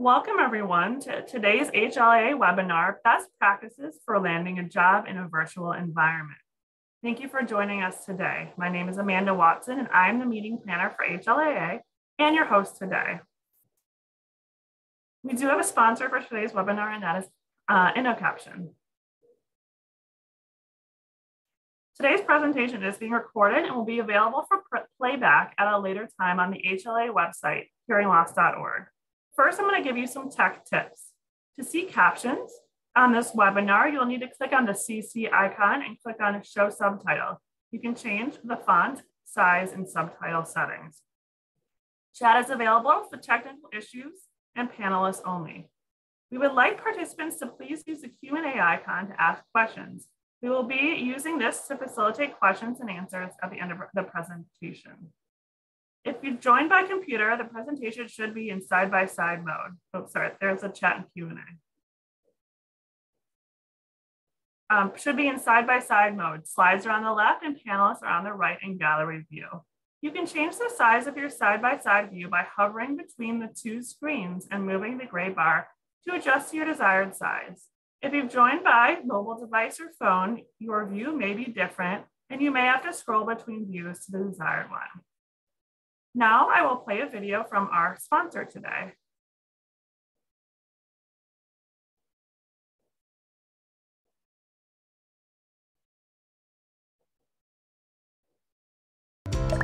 Welcome everyone to today's HLAA webinar, Best Practices for Landing a Job in a Virtual Environment. Thank you for joining us today. My name is Amanda Watson and I'm the meeting planner for HLAA and your host today. We do have a sponsor for today's webinar, and that is InnoCaption. Today's presentation is being recorded and will be available for playback at a later time on the HLAA website, hearingloss.org. First, I'm going to give you some tech tips. To see captions on this webinar, you'll need to click on the CC icon and click on Show Subtitle. You can change the font, size, and subtitle settings. Chat is available for technical issues and panelists only. We would like participants to please use the Q&A icon to ask questions. We will be using this to facilitate questions and answers at the end of the presentation. If you've joined by computer, the presentation should be in side-by-side mode. Oh, sorry, there's a chat and Q&A. Should be in side-by-side mode. Slides are on the left and panelists are on the right in gallery view. You can change the size of your side-by-side view by hovering between the two screens and moving the gray bar to adjust to your desired size. If you've joined by mobile device or phone, your view may be different and you may have to scroll between views to the desired one. Now I will play a video from our sponsor today.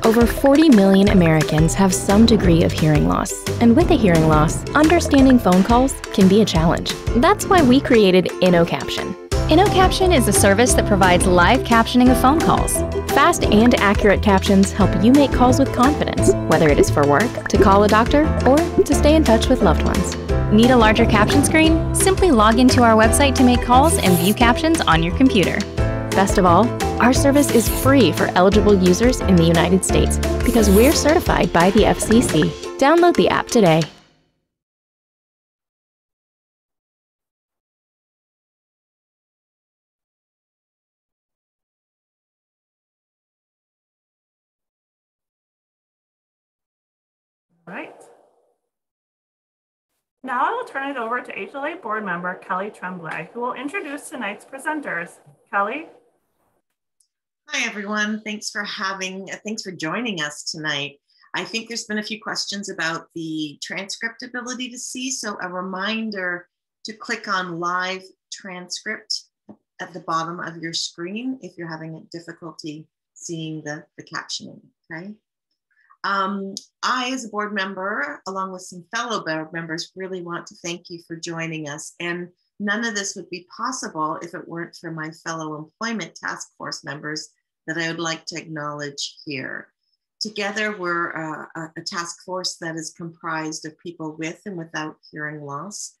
Over 40 million Americans have some degree of hearing loss. And with a hearing loss, understanding phone calls can be a challenge. That's why we created InnoCaption. InnoCaption is a service that provides live captioning of phone calls. Fast and accurate captions help you make calls with confidence, whether it is for work, to call a doctor, or to stay in touch with loved ones. Need a larger caption screen? Simply log into our website to make calls and view captions on your computer. Best of all, our service is free for eligible users in the United States because we're certified by the FCC. Download the app today. All right. Now I will turn it over to HLA board member Kelly Tremblay, who will introduce tonight's presenters. Kelly. Hi, everyone. Thanks for joining us tonight. I think there's been a few questions about the transcript ability to see. So a reminder to click on live transcript at the bottom of your screen if you're having difficulty seeing the captioning, okay? I, as a board member, along with some fellow board members, really want to thank you for joining us. And none of this would be possible if it weren't for my fellow employment task force members that I would like to acknowledge here. Together, we're a task force that is comprised of people with and without hearing loss,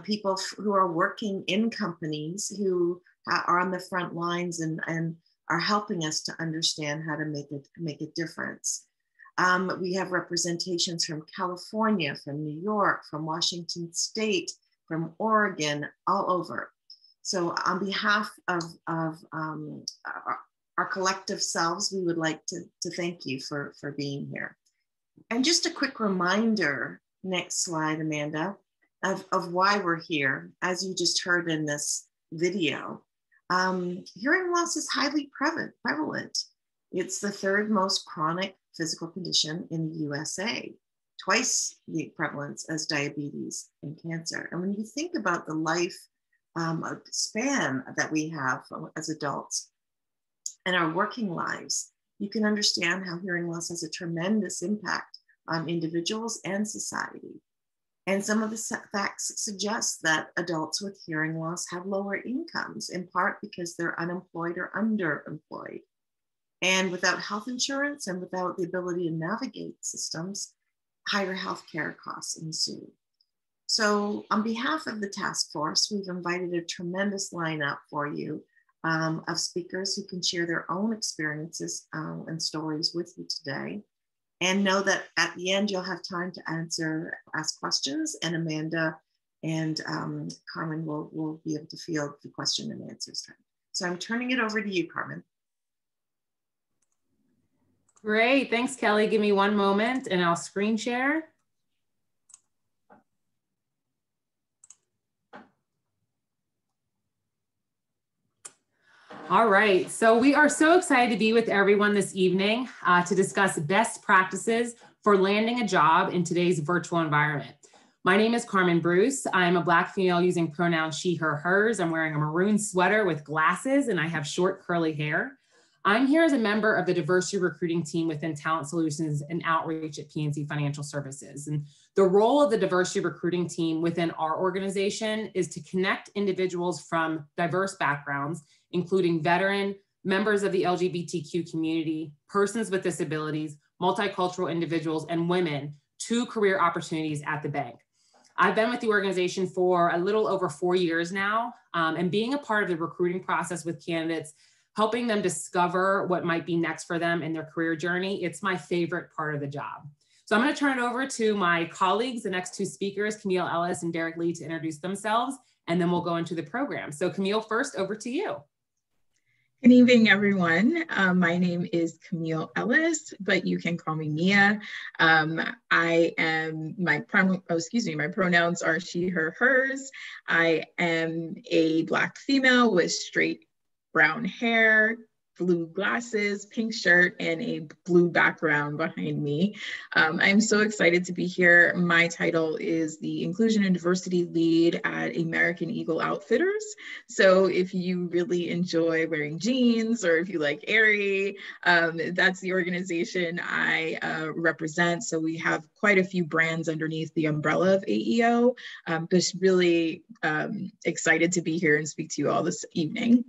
people who are working in companies who are on the front lines and are helping us to understand how to make a difference. We have representations from California, from New York, from Washington State, from Oregon, all over. So on behalf of our collective selves, we would like to thank you for being here. And just a quick reminder, next slide, Amanda, of why we're here. As you just heard in this video, hearing loss is highly prevalent. It's the third most chronic physical condition in the USA, twice the prevalence as diabetes and cancer. And when you think about the life span that we have as adults and our working lives, you can understand how hearing loss has a tremendous impact on individuals and society. And some of the facts suggest that adults with hearing loss have lower incomes, in part because they're unemployed or underemployed. And without health insurance and without the ability to navigate systems, higher healthcare costs ensue. So on behalf of the task force, we've invited a tremendous lineup for you of speakers who can share their own experiences and stories with you today. And know that at the end, you'll have time to ask questions, and Amanda and Carmen will be able to field the question and answers time. So I'm turning it over to you, Carmen. Great, thanks, Kelly. Give me one moment and I'll screen share. All right, so we are so excited to be with everyone this evening to discuss best practices for landing a job in today's virtual environment. My name is Carmen Bruce. I'm a Black female using pronouns she, her, hers. I'm wearing a maroon sweater with glasses and I have short curly hair. I'm here as a member of the diversity recruiting team within Talent Solutions and Outreach at PNC Financial Services. And the role of the diversity recruiting team within our organization is to connect individuals from diverse backgrounds, including veteran, members of the LGBTQ community, persons with disabilities, multicultural individuals, and women to career opportunities at the bank. I've been with the organization for a little over 4 years now, and being a part of the recruiting process with candidates, helping them discover what might be next for them in their career journey, it's my favorite part of the job. So I'm going to turn it over to my colleagues, the next two speakers, Camille Ellis and Derek Lee, to introduce themselves, and then we'll go into the program. So Camille, first, over to you. Good evening, everyone. My name is Camille Ellis, but you can call me Mia. My pronouns are she, her, hers. I am a Black female with straight brown hair, blue glasses, pink shirt, and a blue background behind me. I'm so excited to be here. My title is the Inclusion and Diversity Lead at American Eagle Outfitters. So if you really enjoy wearing jeans or if you like Aerie, that's the organization I represent. So we have quite a few brands underneath the umbrella of AEO. Just really excited to be here and speak to you all this evening.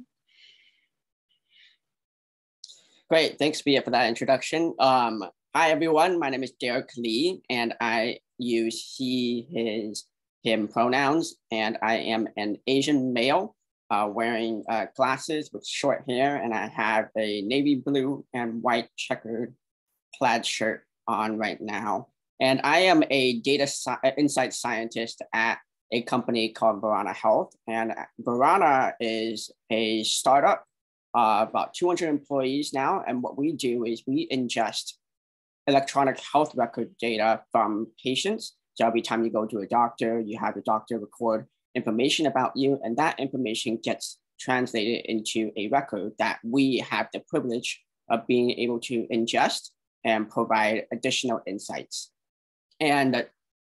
Great, thanks, Mia, for that introduction. Hi, everyone. My name is Derek Lee, and I use he, his, him pronouns, and I am an Asian male wearing glasses with short hair, and I have a navy blue and white checkered plaid shirt on right now. And I am a data insight scientist at a company called Verana Health, and Verana is a startup. About 200 employees now. And what we do is we ingest electronic health record data from patients. So every time you go to a doctor, you have the doctor record information about you, and that information gets translated into a record that we have the privilege of being able to ingest and provide additional insights. And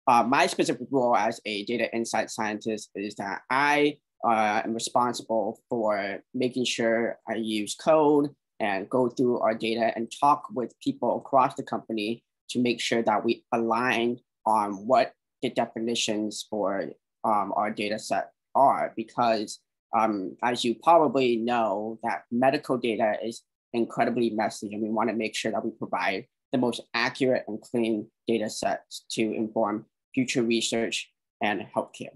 my specific role as a data insight scientist is that I am responsible for making sure I use code and go through our data and talk with people across the company to make sure that we align on what the definitions for our data set are. Because as you probably know, that medical data is incredibly messy, and we want to make sure that we provide the most accurate and clean data sets to inform future research and healthcare.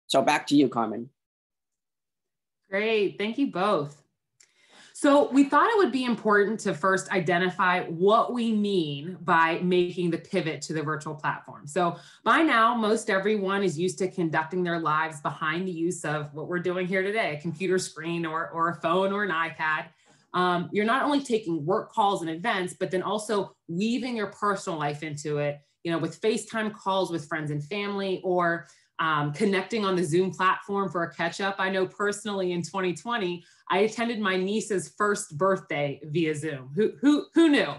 So back to you, Carmen. Great, thank you both. So we thought it would be important to first identify what we mean by making the pivot to the virtual platform. So by now, most everyone is used to conducting their lives behind the use of what we're doing here today, a computer screen or a phone or an iPad. You're not only taking work calls and events, but then also weaving your personal life into it, with FaceTime calls with friends and family, or connecting on the Zoom platform for a catch up. I know personally in 2020, I attended my niece's first birthday via Zoom. Who knew?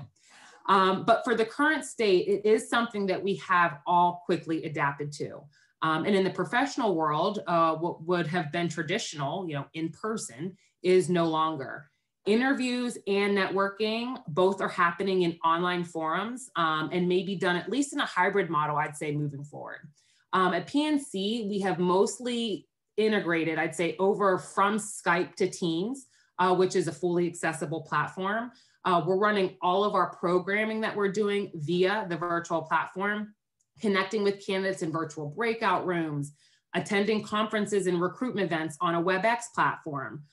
But for the current state, it is something that we have all quickly adapted to. And in the professional world, what would have been traditional, in person, is no longer. Interviews and networking, both are happening in online forums and may be done at least in a hybrid model, I'd say, moving forward. At PNC, we have mostly integrated, I'd say, over from Skype to Teams, which is a fully accessible platform. We're running all of our programming that we're doing via the virtual platform, connecting with candidates in virtual breakout rooms, attending conferences and recruitment events on a WebEx platform.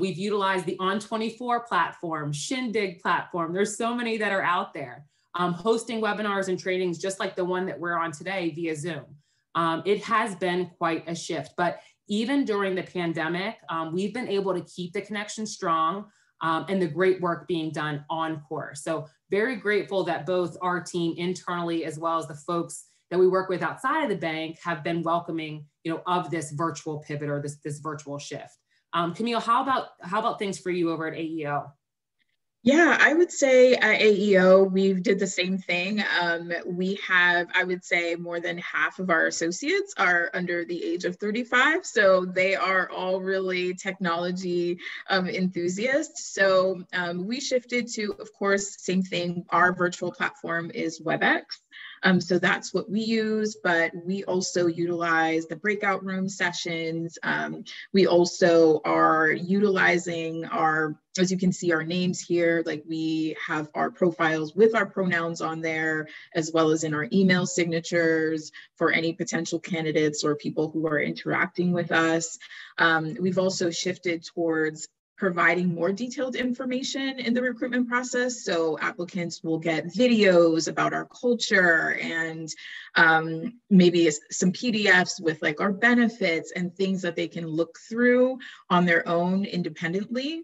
We've utilized the On24 platform, Shindig platform. There's so many that are out there. Hosting webinars and trainings just like the one that we're on today via Zoom. It has been quite a shift, but even during the pandemic, we've been able to keep the connection strong and the great work being done on course. So very grateful that both our team internally, as well as the folks that we work with outside of the bank, have been welcoming, of this virtual pivot or this virtual shift. Camille, how about things for you over at AEO? Yeah, I would say at AEO, we did the same thing. We have, I would say, more than half of our associates are under the age of 35. So they are all really technology enthusiasts. So we shifted to, of course, same thing. Our virtual platform is WebEx. So that's what we use, but we also utilize the breakout room sessions. We also are utilizing our, as you can see, our names here, like we have our profiles with our pronouns on there, as well as in our email signatures for any potential candidates or people who are interacting with us. We've also shifted towards providing more detailed information in the recruitment process. So applicants will get videos about our culture and maybe some PDFs with like our benefits and things that they can look through on their own independently.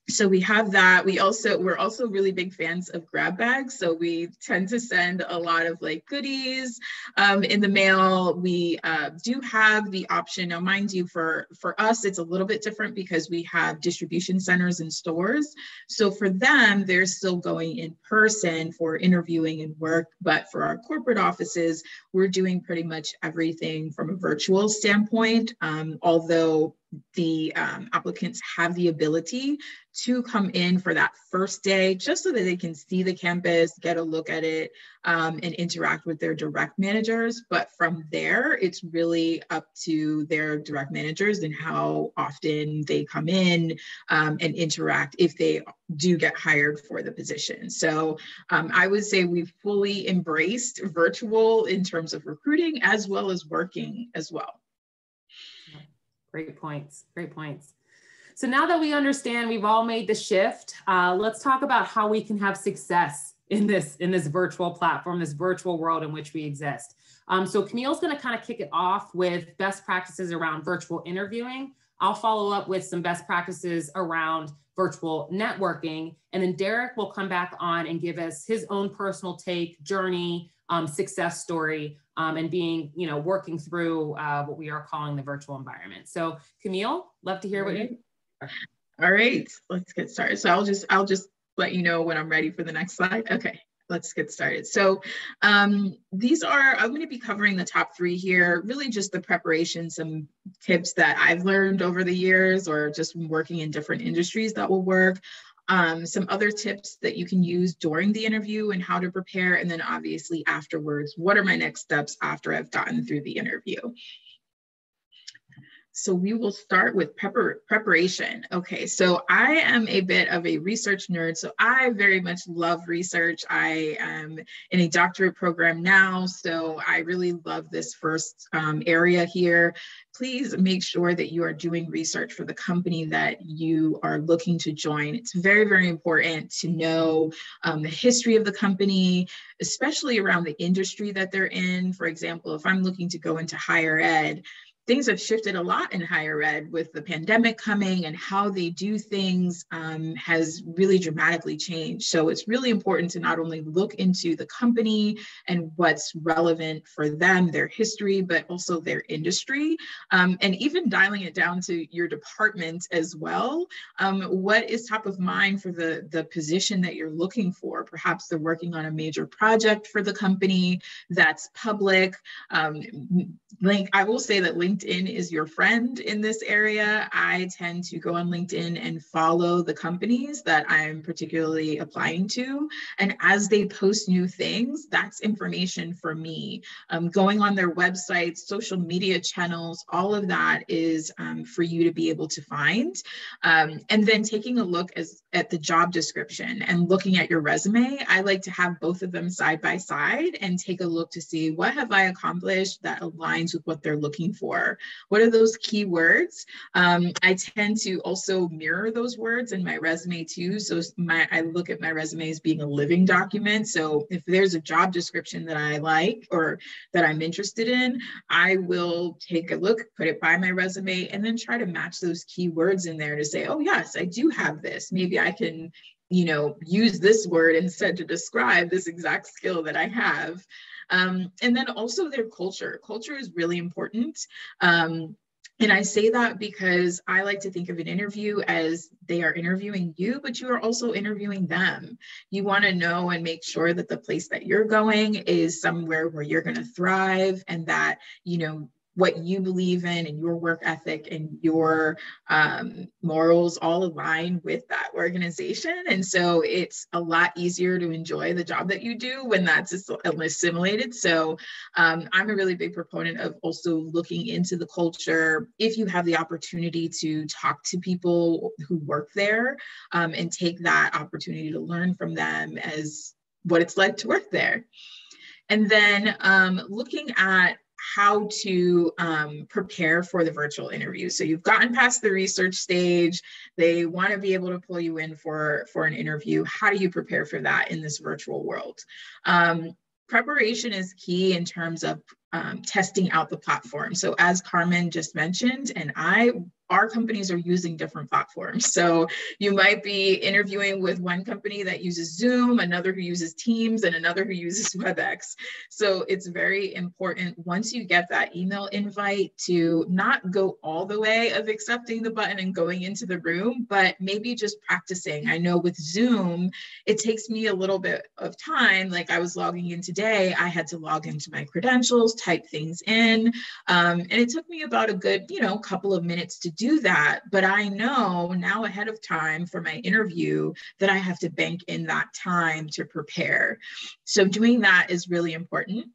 So we have that. We're also really big fans of grab bags. So we tend to send a lot of like goodies in the mail. We do have the option. Now, mind you, for us, it's a little bit different because we have distribution centers and stores. So for them, they're still going in person for interviewing and work. But for our corporate offices, we're doing pretty much everything from a virtual standpoint, although the applicants have the ability to come in for that first day just so that they can see the campus, get a look at it, and interact with their direct managers. But from there, it's really up to their direct managers and how often they come in and interact if they do get hired for the position. So I would say we've fully embraced virtual in terms of recruiting as well as working as well. Great points. Great points. So now that we understand we've all made the shift, let's talk about how we can have success in this virtual platform, this virtual world in which we exist. So Camille's going to kind of kick it off with best practices around virtual interviewing. I'll follow up with some best practices around virtual networking, and then Derek will come back on and give us his own personal take, journey, success story, and being, working through what we are calling the virtual environment. So Camille, love to hear what you. All right, let's get started. So I'll just let you know when I'm ready for the next slide. Okay, let's get started. So I'm going to be covering the top 3 here, really just the preparation, some tips that I've learned over the years or just working in different industries that will work. Some other tips that you can use during the interview and how to prepare. And then obviously afterwards, what are my next steps after I've gotten through the interview? So we will start with preparation. Okay, so I am a bit of a research nerd, so I very much love research. I am in a doctorate program now, so I really love this first area here. Please make sure that you are doing research for the company that you are looking to join. It's very, very important to know the history of the company, especially around the industry that they're in. For example, if I'm looking to go into higher ed, things have shifted a lot in higher ed with the pandemic coming, and how they do things has really dramatically changed. So it's really important to not only look into the company and what's relevant for them, their history, but also their industry, and even dialing it down to your department as well. What is top of mind for the position that you're looking for? Perhaps they're working on a major project for the company that's public. I will say that LinkedIn is your friend in this area. I tend to go on LinkedIn and follow the companies that I'm particularly applying to. And as they post new things, that's information for me. Going on their websites, social media channels, all of that is for you to be able to find. And then taking a look at the job description and looking at your resume. I like to have both of them side by side and take a look to see what have I accomplished that aligns with what they're looking for. What are those key words? I tend to also mirror those words in my resume too. So I look at my resume as being a living document. So if there's a job description that I like or that I'm interested in, I will take a look, put it by my resume, and then try to match those key words in there to say, oh yes, I do have this. Maybe I can, use this word instead to describe this exact skill that I have. And then also their culture. Culture is really important. And I say that because I like to think of an interview as they are interviewing you, but you are also interviewing them. You want to know and make sure that the place that you're going is somewhere where you're going to thrive, and that, you know, what you believe in and your work ethic and your morals all align with that organization. And so it's a lot easier to enjoy the job that you do when that's assimilated. So I'm a really big proponent of also looking into the culture if you have the opportunity to talk to people who work there, and take that opportunity to learn from them as what it's like to work there. And then looking at how to prepare for the virtual interview. So you've gotten past the research stage. They want to be able to pull you in for an interview. How do you prepare for that in this virtual world? Preparation is key in terms of testing out the platform. So as Carmen just mentioned, and our companies are using different platforms. So you might be interviewing with one company that uses Zoom, another who uses Teams, and another who uses WebEx. So it's very important once you get that email invite to not go all the way of accepting the button and going into the room, but maybe just practicing. I know with Zoom, it takes me a little bit of time. Like I was logging in today, I had to log into my credentials, type things in, and it took me about a good, couple of minutes to do that. But I know now ahead of time for my interview that I have to bank in that time to prepare. So doing that is really important.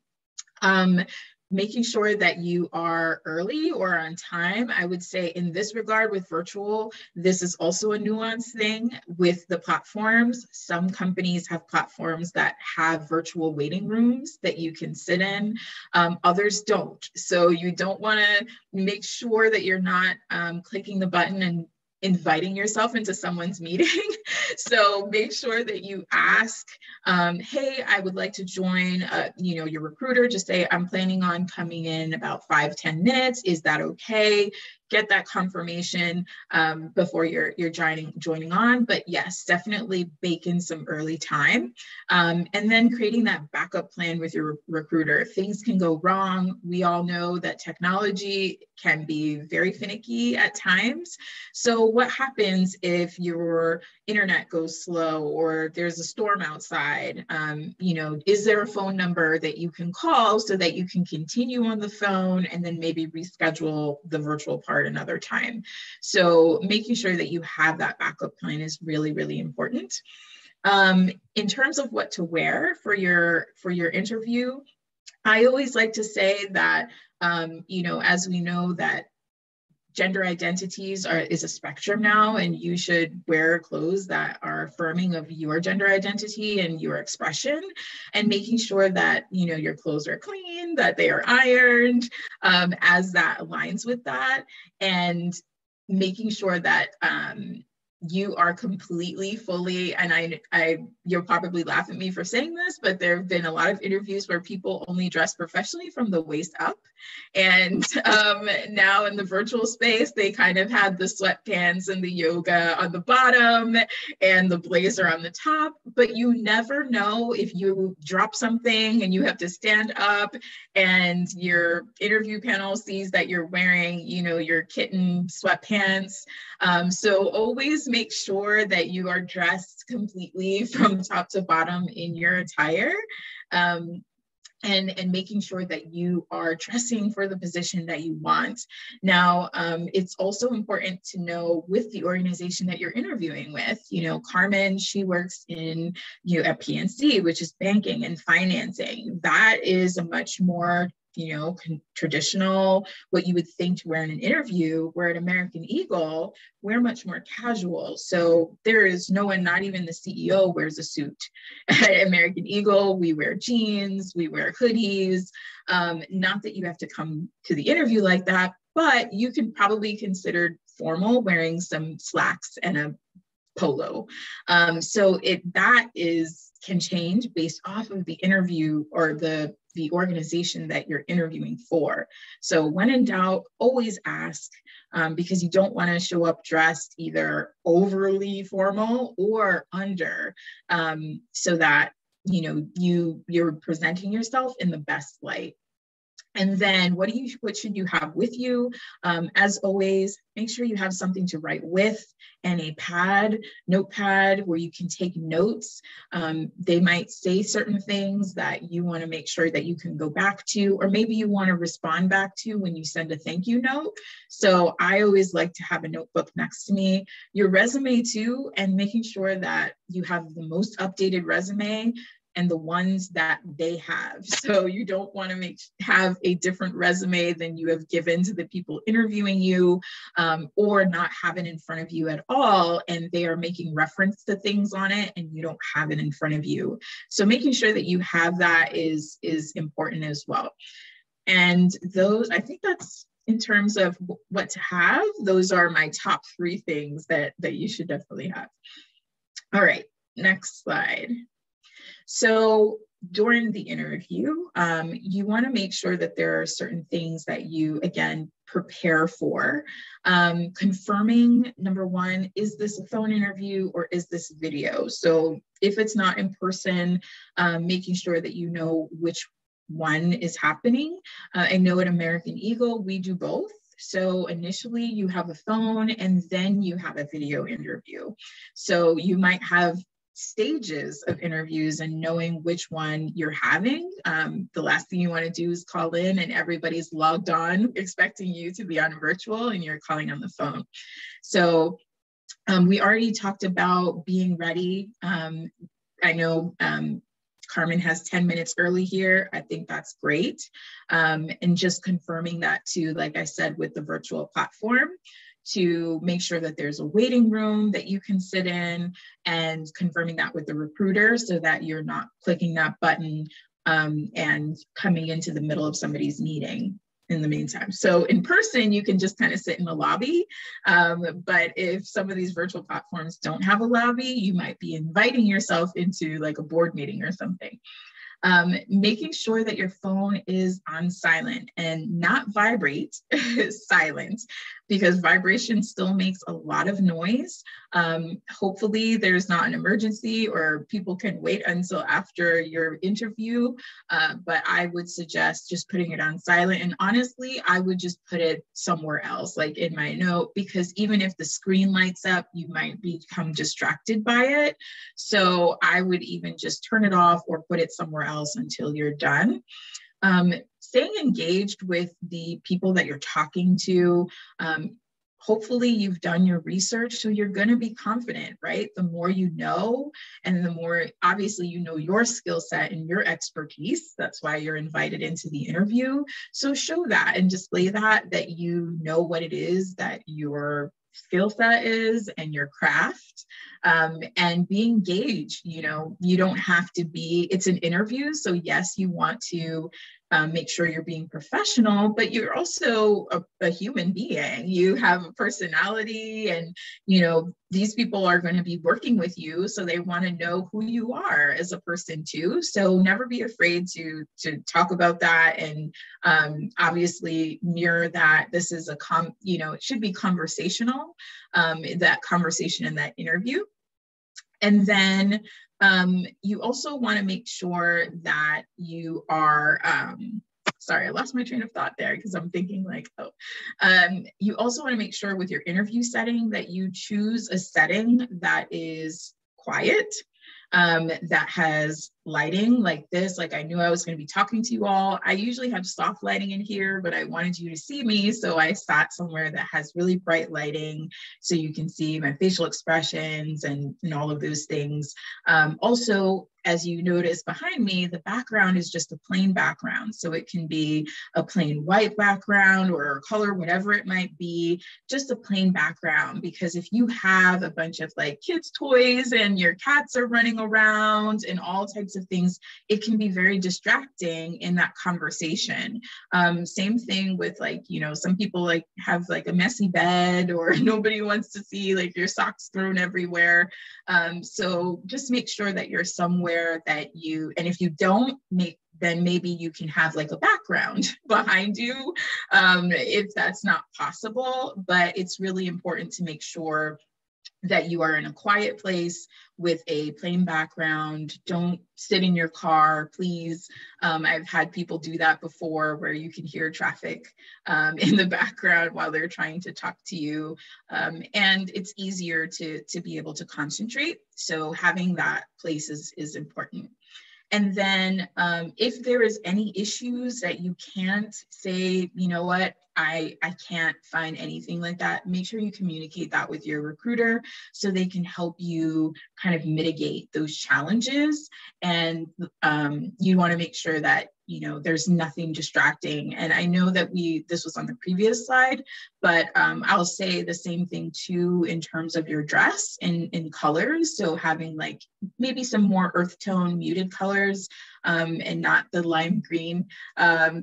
Making sure that you are early or on time. I would say in this regard with virtual, this is also a nuanced thing with the platforms. Some companies have platforms that have virtual waiting rooms that you can sit in. Others don't. So you don't want to make sure that you're not clicking the button and inviting yourself into someone's meeting. So make sure that you ask, hey, I would like to join, your recruiter. Just say, I'm planning on coming in about 5-10 minutes. Is that okay? Get that confirmation before you're joining on. But yes, definitely bake in some early time. And then creating that backup plan with your recruiter. Things can go wrong. We all know that technology can be very finicky at times. So what happens if your internet goes slow or there's a storm outside? Is there a phone number that you can call so that you can continue on the phone and then maybe reschedule the virtual part another time? So making sure that you have that backup plan is really, really important. In terms of what to wear for your interview, I always like to say that, as we know that gender identities is a spectrum now, and you should wear clothes that are affirming of your gender identity and your expression, and making sure that, your clothes are clean, that they are ironed, as that aligns with that, and making sure that, you are completely, fully, and you'll probably laugh at me for saying this, but there have been a lot of interviews where people only dress professionally from the waist up. And now in the virtual space, they kind of had the sweatpants and the yoga on the bottom and the blazer on the top, but you never know if you drop something and you have to stand up and your interview panel sees that you're wearing, your kitten sweatpants. So always make sure that you are dressed completely from top to bottom in your attire, and making sure that you are dressing for the position that you want. Now, it's also important to know with the organization that you're interviewing with. Carmen, she works in at PNC, which is banking and financing. That is a much more traditional, what you would think to wear in an interview, where at American Eagle, we're much more casual. So there is no one, not even the CEO, wears a suit. At American Eagle, we wear jeans, we wear hoodies. Not that you have to come to the interview like that, but you can probably consider formal wearing some slacks and a polo. So that can change based off of the interview or the organization that you're interviewing for. So when in doubt, always ask, because you don't want to show up dressed either overly formal or under, so that you're presenting yourself in the best light. And then what should you have with you? As always, make sure you have something to write with and a notepad where you can take notes. They might say certain things that you want to make sure that you can go back to, or maybe you want to respond back to when you send a thank you note. So I always like to have a notebook next to me. Your resume too, and making sure that you have the most updated resume and the ones that they have. So you don't want to have a different resume than you have given to the people interviewing you, or not have it in front of you at all, and they are making reference to things on it and you don't have it in front of you. So making sure that you have that is important as well. And those, I think that's in terms of what to have. Those are my top 3 things that you should definitely have. All right, next slide. So during the interview, you want to make sure that there are certain things that you, again, prepare for. Confirming, number 1, is this a phone interview or is this video? So if it's not in person, making sure that you know which one is happening. I know at American Eagle, we do both. So initially you have a phone and then you have a video interview. So you might have stages of interviews and knowing which one you're having. The last thing you want to do is call in and everybody's logged on expecting you to be on virtual and you're calling on the phone. So we already talked about being ready. I know Carmen has 10 minutes early here. I think that's great. And just confirming that too, like I said, with the virtual platform, to make sure that there's a waiting room that you can sit in, and confirming that with the recruiter so that you're not clicking that button and coming into the middle of somebody's meeting in the meantime. So in person, you can just kind of sit in the lobby. But if some of these virtual platforms don't have a lobby, you might be inviting yourself into like a board meeting or something. Making sure that your phone is on silent and not vibrate, silent, because vibration still makes a lot of noise. Hopefully there's not an emergency or people can wait until after your interview, but I would suggest just putting it on silent. And honestly, I would just put it somewhere else, like in my note, because even if the screen lights up, you might become distracted by it. So I would even just turn it off or put it somewhere else until you're done. Staying engaged with the people that you're talking to. Hopefully you've done your research, so you're going to be confident, right? The more you know, and the more obviously you know your skill set and your expertise. That's why you're invited into the interview. So show that and display that you know what it is that your skill set is and your craft, and be engaged. You know, you don't have to be, it's an interview. So yes, you want to make sure you're being professional, but you're also a human being. You have a personality, and, you know, these people are going to be working with you. So they want to know who you are as a person too. So never be afraid to talk about that. And obviously mirror that this is it should be conversational, that conversation in that interview. And then you also want to make sure that you are, sorry, I lost my train of thought there because I'm thinking like, you also want to make sure with your interview setting that you choose a setting that is quiet, that has lighting like this. Like I knew I was going to be talking to you all. I usually have soft lighting in here, but I wanted you to see me. So I sat somewhere that has really bright lighting so you can see my facial expressions and all of those things. Also, as you notice behind me, the background is just a plain background. So it can be a plain white background or color, whatever it might be, just a plain background. Because if you have a bunch of like kids' toys and your cats are running around and all types of things, it can be very distracting in that conversation. Same thing with like, you know, some people like have like a messy bed, or nobody wants to see like your socks thrown everywhere. So just make sure that you're somewhere that you, and if you don't then maybe you can have like a background behind you, if that's not possible. But it's really important to make sure that you are in a quiet place with a plain background. Don't sit in your car, please. I've had people do that before, where you can hear traffic in the background while they're trying to talk to you. And it's easier to be able to concentrate. So having that place is important. And then if there is any issues that you can't say, you know what, I can't find anything like that, make sure you communicate that with your recruiter so they can help you kind of mitigate those challenges. And you want to make sure that, you know, there's nothing distracting. And I know that this was on the previous slide, but I'll say the same thing too in terms of your dress in colors. So having like maybe some more earth tone muted colors and not the lime green,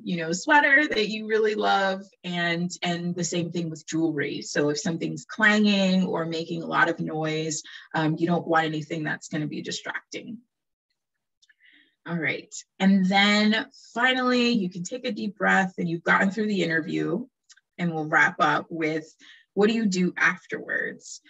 you know, sweater that you really love. And the same thing with jewelry. So if something's clanging or making a lot of noise, you don't want anything that's going to be distracting. All right. And then finally, you can take a deep breath and you've gotten through the interview, and we'll wrap up with, what do you do afterwards?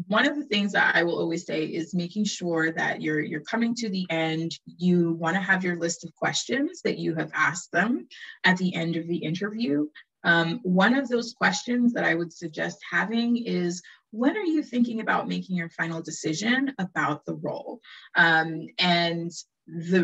One of the things that I will always say is making sure that you're coming to the end. You want to have your list of questions that you have asked them at the end of the interview. One of those questions that I would suggest having is, when are you thinking about making your final decision about the role? And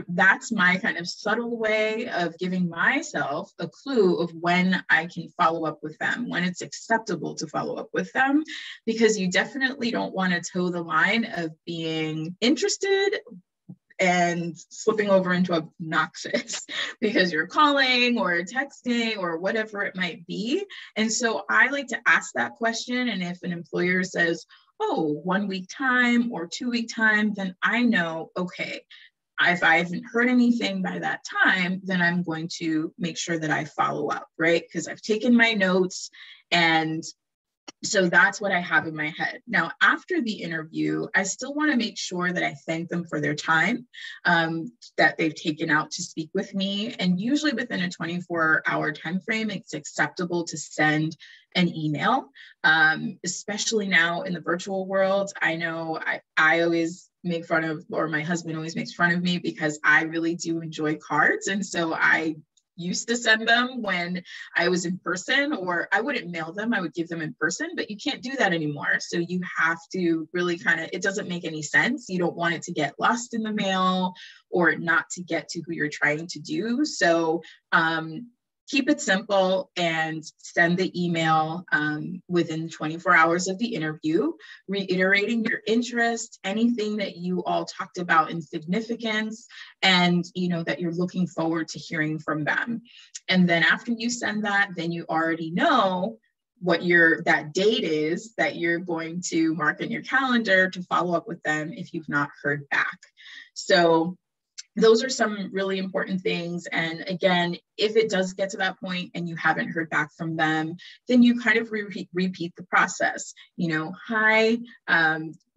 that's my kind of subtle way of giving myself a clue of when I can follow up with them, when it's acceptable to follow up with them, because you definitely don't want to toe the line of being interested and slipping over into obnoxious because you're calling or texting or whatever it might be. And so I like to ask that question. And if an employer says, oh, 1 week time or 2 week time, then I know, okay, if I haven't heard anything by that time, then I'm going to make sure that I follow up, right? Because I've taken my notes, and so that's what I have in my head. Now, after the interview, I still want to make sure that I thank them for their time that they've taken out to speak with me. And usually within a 24-hour time frame, it's acceptable to send an email, especially now in the virtual world. I know I always make fun of, or my husband always makes fun of me, because I really do enjoy cards. And so I used to send them when I was in person, or I wouldn't mail them, I would give them in person, but you can't do that anymore. So you have to really it doesn't make any sense. You don't want it to get lost in the mail or not to get to who you're trying to do. So keep it simple and send the email within 24 hours of the interview, reiterating your interest, anything that you all talked about in significance, and that you're looking forward to hearing from them. And then after you send that, then you already know what that date is that you're going to mark in your calendar to follow up with them if you've not heard back. So those are some really important things. And again, if it does get to that point and you haven't heard back from them, then you kind of repeat the process. Hi,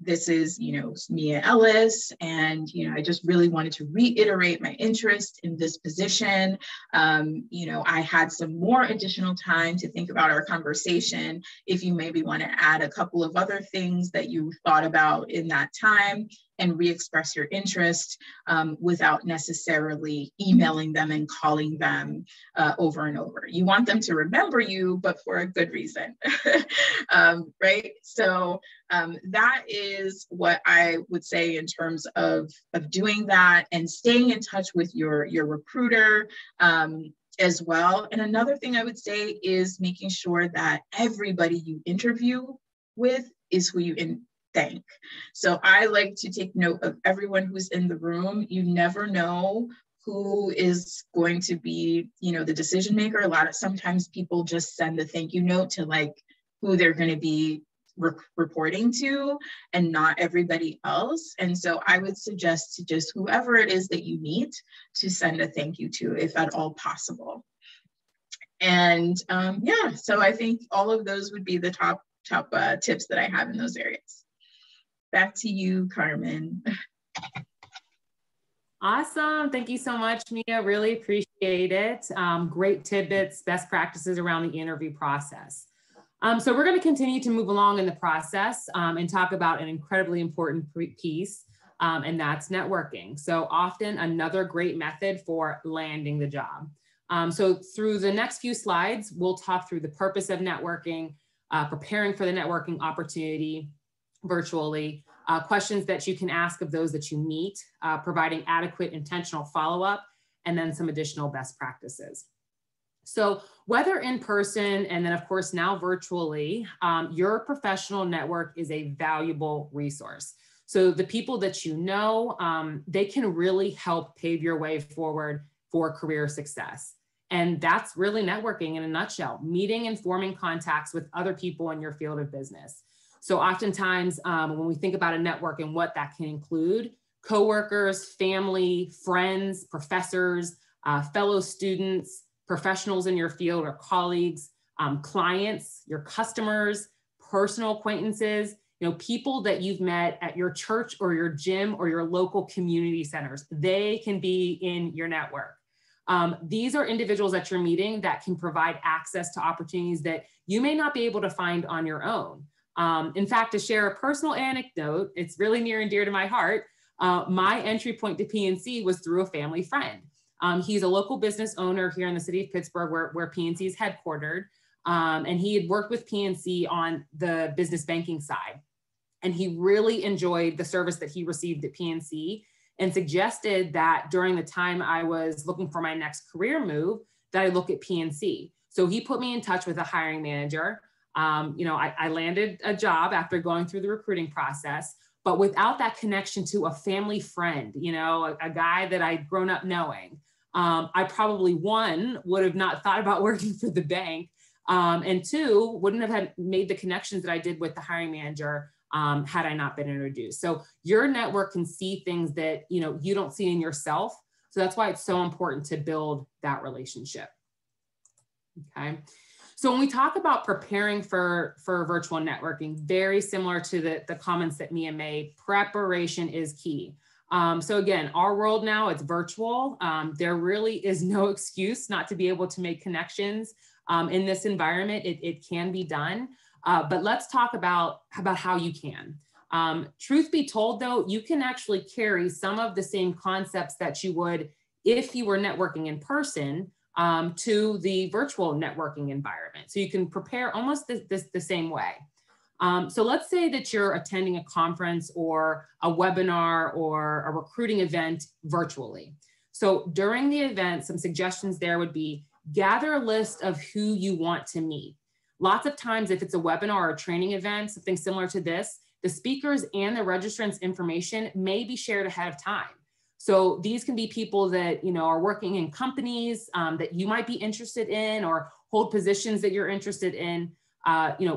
this is, Mia Ellis, and, I just really wanted to reiterate my interest in this position. I had some more additional time to think about our conversation. If you maybe want to add a couple of other things that you thought about in that time, and re-express your interest without necessarily emailing them and calling them over and over. You want them to remember you, but for a good reason, right? So that is what I would say in terms of doing that, and staying in touch with your recruiter as well. And another thing I would say is making sure that everybody you interview with is who you thank. So I like to take note of everyone who's in the room. You never know who is going to be, the decision maker. Sometimes people just send a thank you note to who they're going to be reporting to, and not everybody else. And so I would suggest to just whoever it is that you meet to send a thank you to, if at all possible. And so I think all of those would be the top tips that I have in those areas. Back to you, Carmen. Awesome. Thank you so much, Mia. Really appreciate it. Great tidbits, best practices around the interview process. So we're going to continue to move along in the process and talk about an incredibly important piece, and that's networking. So often another great method for landing the job. So through the next few slides, we'll talk through the purpose of networking, preparing for the networking opportunity virtually, questions that you can ask of those that you meet, providing adequate intentional follow-up, and then some additional best practices. So whether in person and then of course now virtually, your professional network is a valuable resource. So the people that you know, they can really help pave your way forward for career success. And that's really networking in a nutshell, meeting and forming contacts with other people in your field of business. So oftentimes when we think about a network and what that can include, coworkers, family, friends, professors, fellow students, professionals in your field or colleagues, clients, your customers, personal acquaintances, people that you've met at your church or your gym or your local community centers. They can be in your network. These are individuals that you're meeting that can provide access to opportunities that you may not be able to find on your own. In fact, to share a personal anecdote, it's really near and dear to my heart. My entry point to PNC was through a family friend. He's a local business owner here in the city of Pittsburgh where PNC is headquartered. And he had worked with PNC on the business banking side. And he really enjoyed the service that he received at PNC and suggested that during the time I was looking for my next career move, that I look at PNC. So he put me in touch with a hiring manager. I landed a job after going through the recruiting process, but without that connection to a family friend, a guy that I'd grown up knowing, I probably, one, would have not thought about working for the bank, and two, wouldn't have made the connections that I did with the hiring manager had I not been introduced. So your network can see things that you don't see in yourself. So that's why it's so important to build that relationship. Okay. So when we talk about preparing for virtual networking, very similar to the comments that Mia made, preparation is key. So again, our world now, it's virtual. There really is no excuse not to be able to make connections in this environment. It can be done, but let's talk about how you can. Truth be told though, you can actually carry some of the same concepts that you would if you were networking in person to the virtual networking environment. So you can prepare almost the same way. So let's say that you're attending a conference or a webinar or a recruiting event virtually. So during the event, some suggestions there would be gather a list of who you want to meet. Lots of times, if it's a webinar or a training event, something similar to this, the speakers and the registrants' information may be shared ahead of time. So these can be people that are working in companies that you might be interested in or hold positions that you're interested in.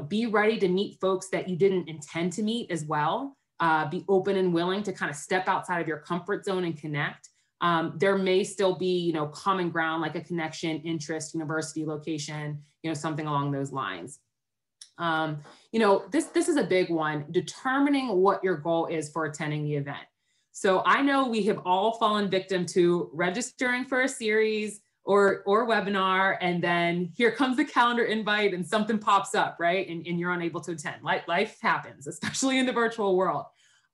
Be ready to meet folks that you didn't intend to meet as well. Be open and willing to kind of step outside of your comfort zone and connect. There may still be, common ground like a connection, interest, university location, something along those lines. This is a big one, determining what your goal is for attending the event. So I know we have all fallen victim to registering for a series or webinar, and then here comes the calendar invite and something pops up, right? And you're unable to attend. Life happens, especially in the virtual world.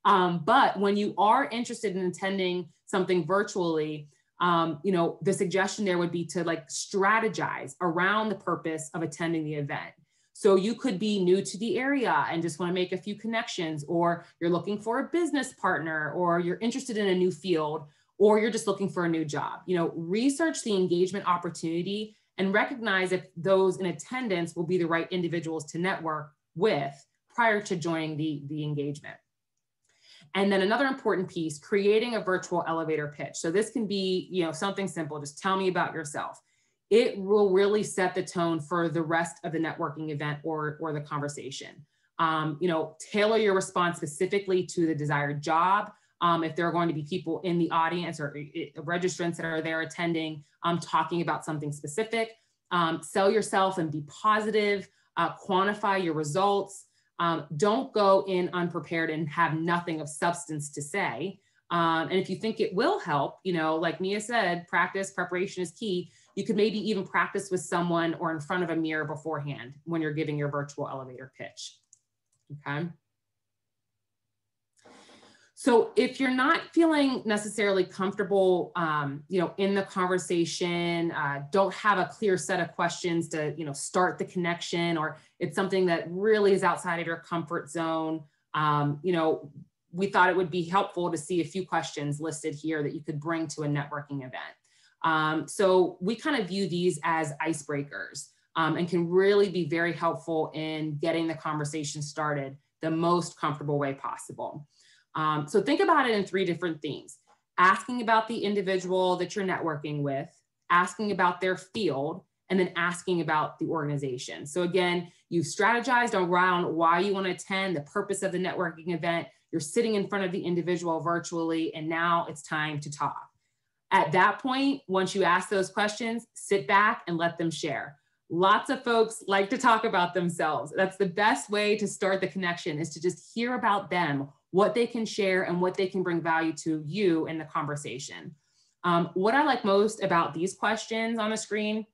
But when you are interested in attending something virtually, the suggestion there would be to strategize around the purpose of attending the event. So you could be new to the area and just want to make a few connections, or you're looking for a business partner, or you're interested in a new field, or you're just looking for a new job. Research the engagement opportunity and recognize if those in attendance will be the right individuals to network with prior to joining the engagement. And then another important piece, creating a virtual elevator pitch. So this can be, something simple, just tell me about yourself. It will really set the tone for the rest of the networking event or the conversation. Tailor your response specifically to the desired job. If there are going to be people in the audience or registrants that are there attending, talking about something specific, sell yourself and be positive, quantify your results. Don't go in unprepared and have nothing of substance to say. And if you think it will help, like Mia said, preparation is key. You could maybe even practice with someone or in front of a mirror beforehand when you're giving your virtual elevator pitch. Okay. So if you're not feeling necessarily comfortable, in the conversation, don't have a clear set of questions to, start the connection, or it's something that really is outside of your comfort zone, we thought it would be helpful to see a few questions listed here that you could bring to a networking event. So we kind of view these as icebreakers and can really be very helpful in getting the conversation started the most comfortable way possible. So think about it in 3 different things: asking about the individual that you're networking with, asking about their field, and then asking about the organization. So again, you've strategized around why you want to attend, the purpose of the networking event. You're sitting in front of the individual virtually, and now it's time to talk. At that point, once you ask those questions, sit back and let them share. Lots of folks like to talk about themselves. That's the best way to start the connection, is to just hear about them, what they can share and what they can bring value to you in the conversation. What I like most about these questions on the screen,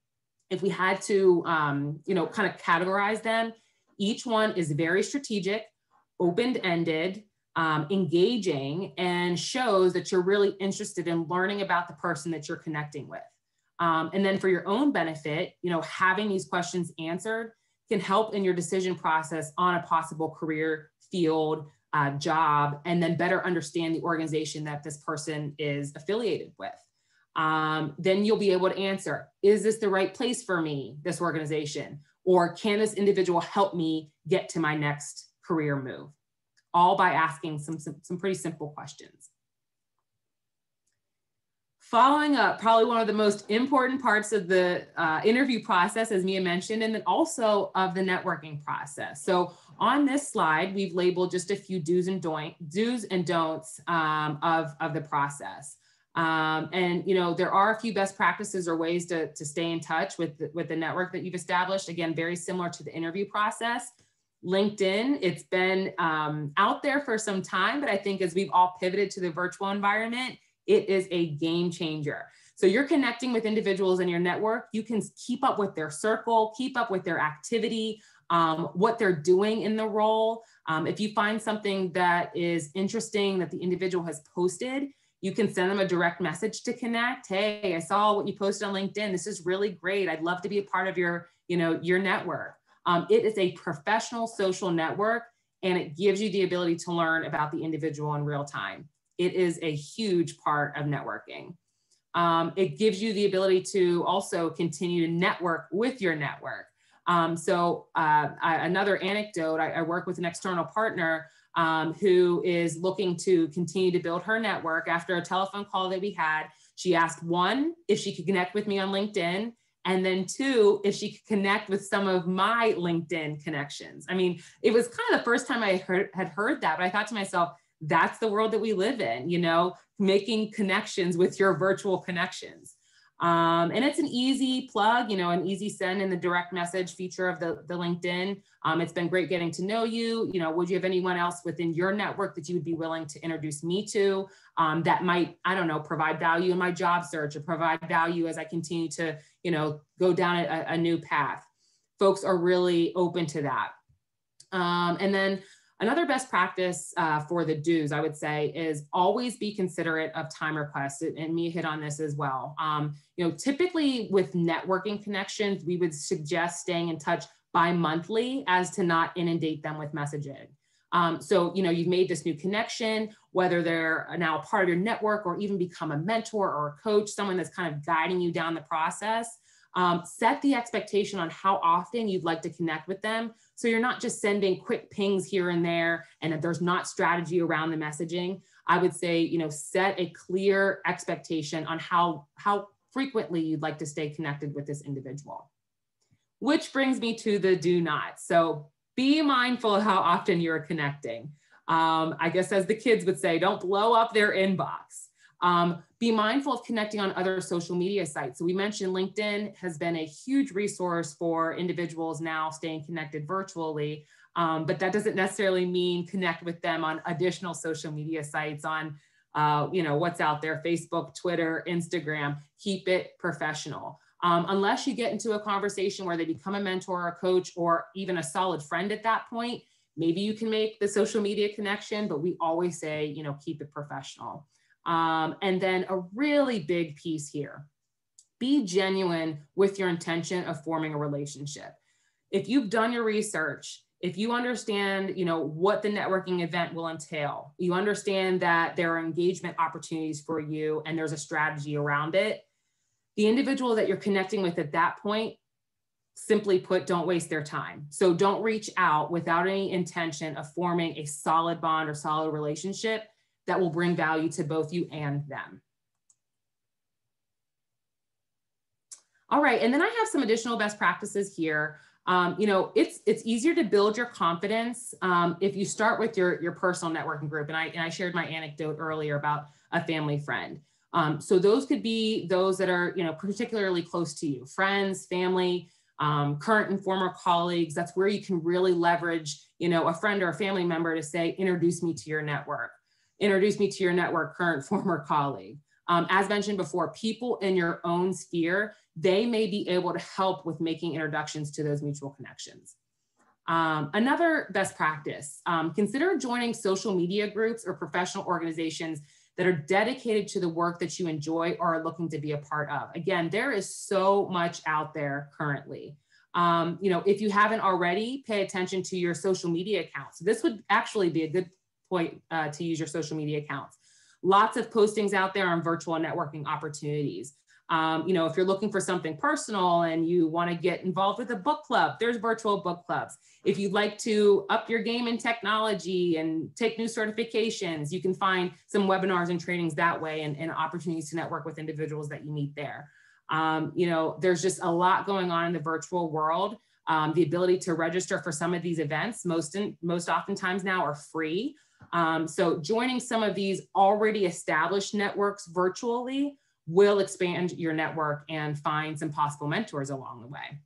if we had to, kind of categorize them, each one is very strategic, open-ended, engaging, and shows that you're really interested in learning about the person that you're connecting with. And then for your own benefit, having these questions answered can help in your decision process on a possible career, field, job, and then better understand the organization that this person is affiliated with. Then you'll be able to answer, is this the right place for me, this organization? Or can this individual help me get to my next career move? All by asking some pretty simple questions. Following up, probably one of the most important parts of the interview process, as Mia mentioned, and then also of the networking process. So on this slide, we've labeled just a few do's and don'ts of the process. And there are a few best practices or ways to stay in touch with the network that you've established. Again, very similar to the interview process. LinkedIn, it's been out there for some time, but I think as we've all pivoted to the virtual environment, it is a game changer. So you're connecting with individuals in your network. You can keep up with their circle, keep up with their activity, what they're doing in the role. If you find something that is interesting that the individual has posted, you can send them a direct message to connect. Hey, I saw what you posted on LinkedIn. This is really great. I'd love to be a part of your network. It is a professional social network, and it gives you the ability to learn about the individual in real time. It is a huge part of networking. It gives you the ability to also continue to network with your network. Another anecdote, I work with an external partner who is looking to continue to build her network. After a telephone call that we had, she asked, 1, if she could connect with me on LinkedIn, and then 2, if she could connect with some of my LinkedIn connections. I mean, it was kind of the first time I had heard that, but I thought to myself, that's the world that we live in, making connections with your virtual connections. And it's an easy plug, an easy send in the direct message feature of the LinkedIn. It's been great getting to know you. Would you have anyone else within your network that you would be willing to introduce me to that might, provide value in my job search or provide value as I continue to, go down a new path. Folks are really open to that. And then another best practice for the do's, I would say, is always be considerate of time requests. And Mia hit on this as well. Typically with networking connections, we would suggest staying in touch bi-monthly as to not inundate them with messaging. So, you've made this new connection, whether they're now a part of your network or even become a mentor or a coach, someone that's kind of guiding you down the process. Set the expectation on how often you'd like to connect with them. So you're not just sending quick pings here and there, and if there's not strategy around the messaging. I would say, set a clear expectation on how frequently you'd like to stay connected with this individual. Which brings me to the do not. So be mindful of how often you're connecting. I guess as the kids would say, don't blow up their inbox. Be mindful of connecting on other social media sites. So we mentioned LinkedIn has been a huge resource for individuals now staying connected virtually, but that doesn't necessarily mean connect with them on additional social media sites on what's out there, Facebook, Twitter, Instagram. Keep it professional. Unless you get into a conversation where they become a mentor or a coach or even a solid friend at that point, maybe you can make the social media connection, but we always say, keep it professional. And then a really big piece here, be genuine with your intention of forming a relationship. If you've done your research, if you understand, what the networking event will entail, you understand that there are engagement opportunities for you and there's a strategy around it, the individual that you're connecting with at that point, simply put, don't waste their time. So don't reach out without any intention of forming a solid bond or solid relationship that will bring value to both you and them. All right, and then I have some additional best practices here. It's easier to build your confidence if you start with your personal networking group. And I shared my anecdote earlier about a family friend. So those could be those that are, particularly close to you, friends, family, current and former colleagues. That's where you can really leverage, a friend or a family member to say, introduce me to your network. Introduce me to your network, current, former colleague. As mentioned before, people in your own sphere, they may be able to help with making introductions to those mutual connections. Another best practice, consider joining social media groups or professional organizations that are dedicated to the work that you enjoy or are looking to be a part of. Again, there is so much out there currently. If you haven't already, pay attention to your social media accounts. This would actually be a good point to use your social media accounts. Lots of postings out there on virtual networking opportunities. If you're looking for something personal and you want to get involved with a book club, there's virtual book clubs. If you'd like to up your game in technology and take new certifications, you can find some webinars and trainings that way and opportunities to network with individuals that you meet there. There's just a lot going on in the virtual world. The ability to register for some of these events, most oftentimes now are free. So joining some of these already established networks virtually will expand your network and find some possible mentors along the way.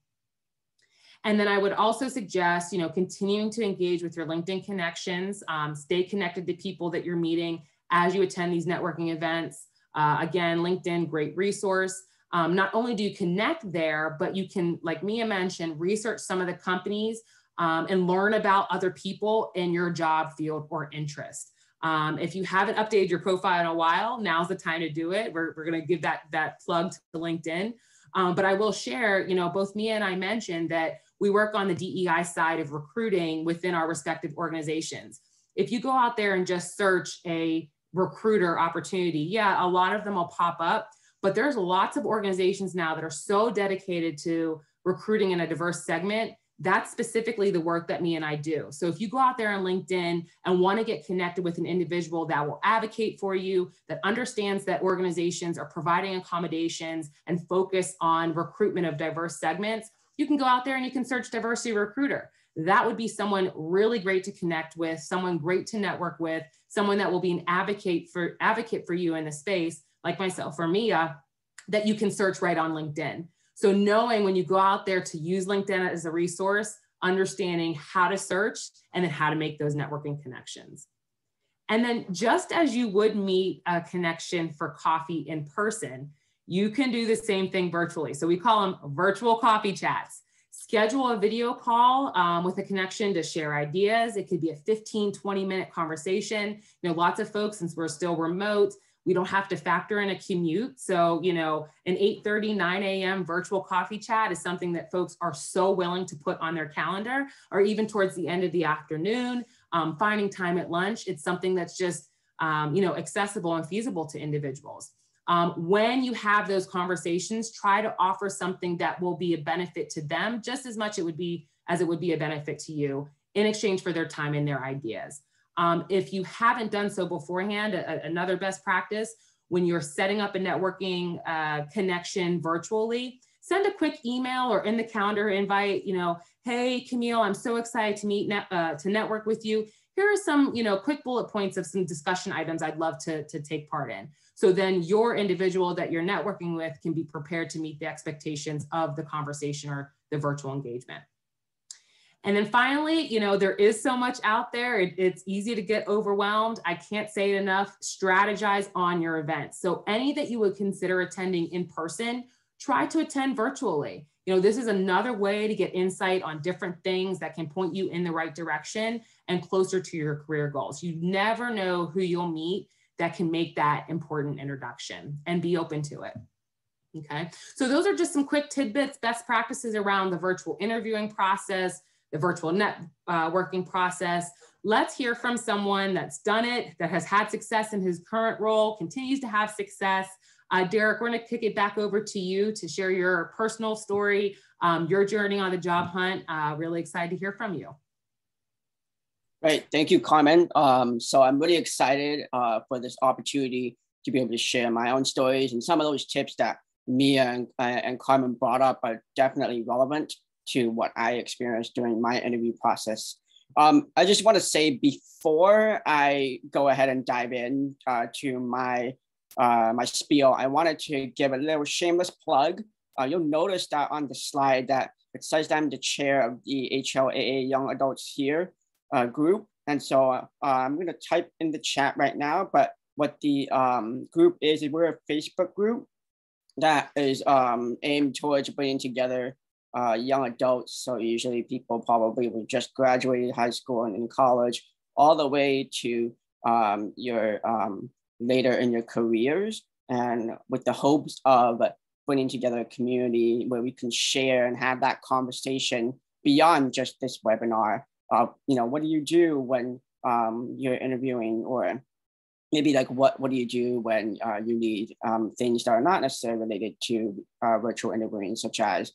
And then I would also suggest, continuing to engage with your LinkedIn connections, stay connected to people that you're meeting as you attend these networking events. Again, LinkedIn, great resource. Not only do you connect there, but you can, like Mia mentioned, research some of the companies and learn about other people in your job field or interest. If you haven't updated your profile in a while, now's the time to do it. We're going to give that plug to LinkedIn. But I will share, both Mia and I mentioned that we work on the DEI side of recruiting within our respective organizations. If you go out there and just search a recruiter opportunity, yeah, a lot of them will pop up, but there's lots of organizations now that are so dedicated to recruiting in a diverse segment. That's specifically the work that Mia and I do. So if you go out there on LinkedIn and want to get connected with an individual that will advocate for you, that understands that organizations are providing accommodations and focus on recruitment of diverse segments, you can go out there and you can search diversity recruiter. That would be someone really great to connect with, someone great to network with, someone that will be an advocate for you in the space, like myself or Mia, that you can search right on LinkedIn. So knowing when you go out there to use LinkedIn as a resource, understanding how to search and then how to make those networking connections. And then just as you would meet a connection for coffee in person, you can do the same thing virtually. So we call them virtual coffee chats. Schedule a video call with a connection to share ideas. It could be a 15, 20-minute conversation. Lots of folks, since we're still remote, we don't have to factor in a commute. So, an 8:30, 9 a.m. virtual coffee chat is something that folks are so willing to put on their calendar, or even towards the end of the afternoon, finding time at lunch. It's something that's just, accessible and feasible to individuals. When you have those conversations, try to offer something that will be a benefit to them just as much as it would be a benefit to you in exchange for their time and their ideas. If you haven't done so beforehand, another best practice, when you're setting up a networking connection virtually, send a quick email or in the calendar invite, hey, Camille, I'm so excited to network with you. Here are some, quick bullet points of some discussion items I'd love to take part in. So then your individual that you're networking with can be prepared to meet the expectations of the conversation or the virtual engagement. And then finally, you know, there is so much out there. It's easy to get overwhelmed. I can't say it enough. Strategize on your events. So any that you would consider attending in person, try to attend virtually. You know, this is another way to get insight on different things that can point you in the right direction and closer to your career goals. You never know who you'll meet that can make that important introduction, and be open to it. Okay, so those are just some quick tidbits, best practices around the virtual interviewing process, the virtual networking process. Let's hear from someone that's done it, that has had success in his current role, continues to have success. Derek, we're going to kick it back over to you to share your personal story, your journey on the job hunt. Really excited to hear from you. Great, thank you, Carmen. So I'm really excited for this opportunity to be able to share my own stories, and some of those tips that Mia and Carmen brought up are definitely relevant to what I experienced during my interview process. I just want to say, before I go ahead and dive in to my spiel, I wanted to give a little shameless plug. You'll notice that on the slide that it says that I'm the chair of the HLAA Young Adults Here group. And so I'm going to type in the chat right now, but what the group is we're a Facebook group that is aimed towards bringing together young adults. So usually people probably who just graduated high school and in college, all the way to your later in your careers, and with the hopes of putting together a community where we can share and have that conversation beyond just this webinar of, you know, what do you do when you're interviewing, or maybe like what do you do when you need things that are not necessarily related to virtual interviewing, such as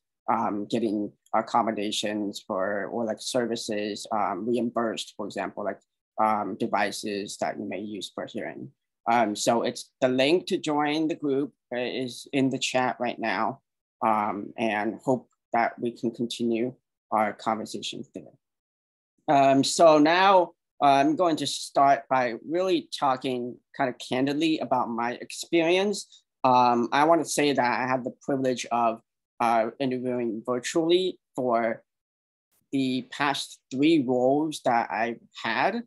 getting accommodations or like services reimbursed, for example, like devices that you may use for hearing. So it's the link to join the group is in the chat right now, and hope that we can continue our conversations there. So now I'm going to start by really talking kind of candidly about my experience. I want to say that I had the privilege of interviewing virtually for the past 3 roles that I've had.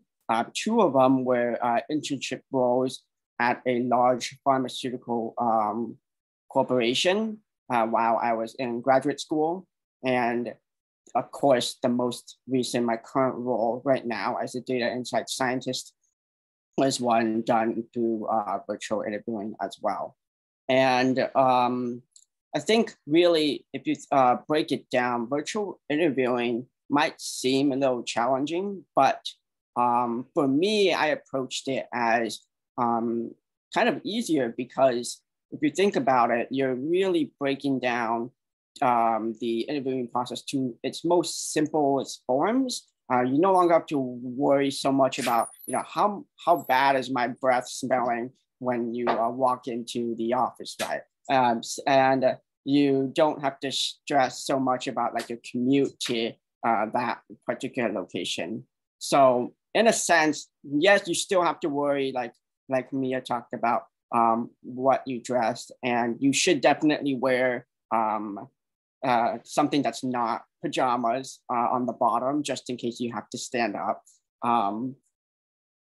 2 of them were internship roles at a large pharmaceutical corporation while I was in graduate school. And of course, the most recent, my current role right now as a data insight scientist, was one done through virtual interviewing as well. And I think really, if you break it down, virtual interviewing might seem a little challenging, but for me, I approached it as kind of easier, because if you think about it, you're really breaking down the interviewing process to its most simplest forms. You no longer have to worry so much about, you know, how bad is my breath smelling when you walk into the office, right? And you don't have to stress so much about like your commute to that particular location. So in a sense, yes, you still have to worry, like Mia talked about, what you dressed, and you should definitely wear something that's not pajamas on the bottom, just in case you have to stand up.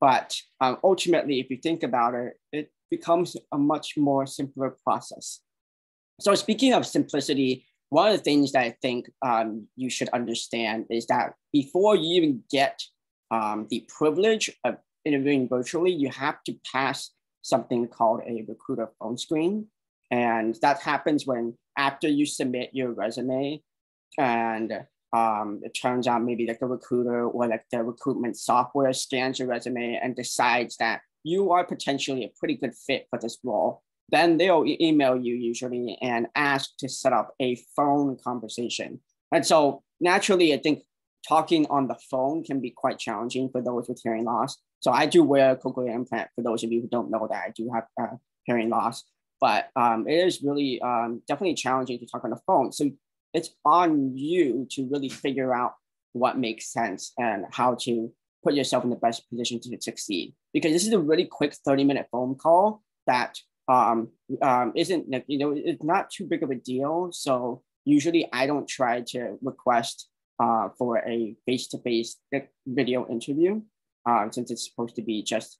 But ultimately, if you think about it, it becomes a much more simpler process. So speaking of simplicity, one of the things that I think you should understand is that before you even get the privilege of interviewing virtually, you have to pass something called a recruiter phone screen. And that happens when, after you submit your resume, and it turns out maybe like the recruiter or like the recruitment software scans your resume and decides that you are potentially a pretty good fit for this role, then they'll email you usually and ask to set up a phone conversation. And so naturally, I think talking on the phone can be quite challenging for those with hearing loss. So I do wear a cochlear implant, for those of you who don't know that I do have hearing loss. But it is really definitely challenging to talk on the phone. So it's on you to really figure out what makes sense and how to put yourself in the best position to succeed. Because this is a really quick 30-minute phone call that isn't, you know, it's not too big of a deal. So usually I don't try to request for a face-to-face video interview, since it's supposed to be just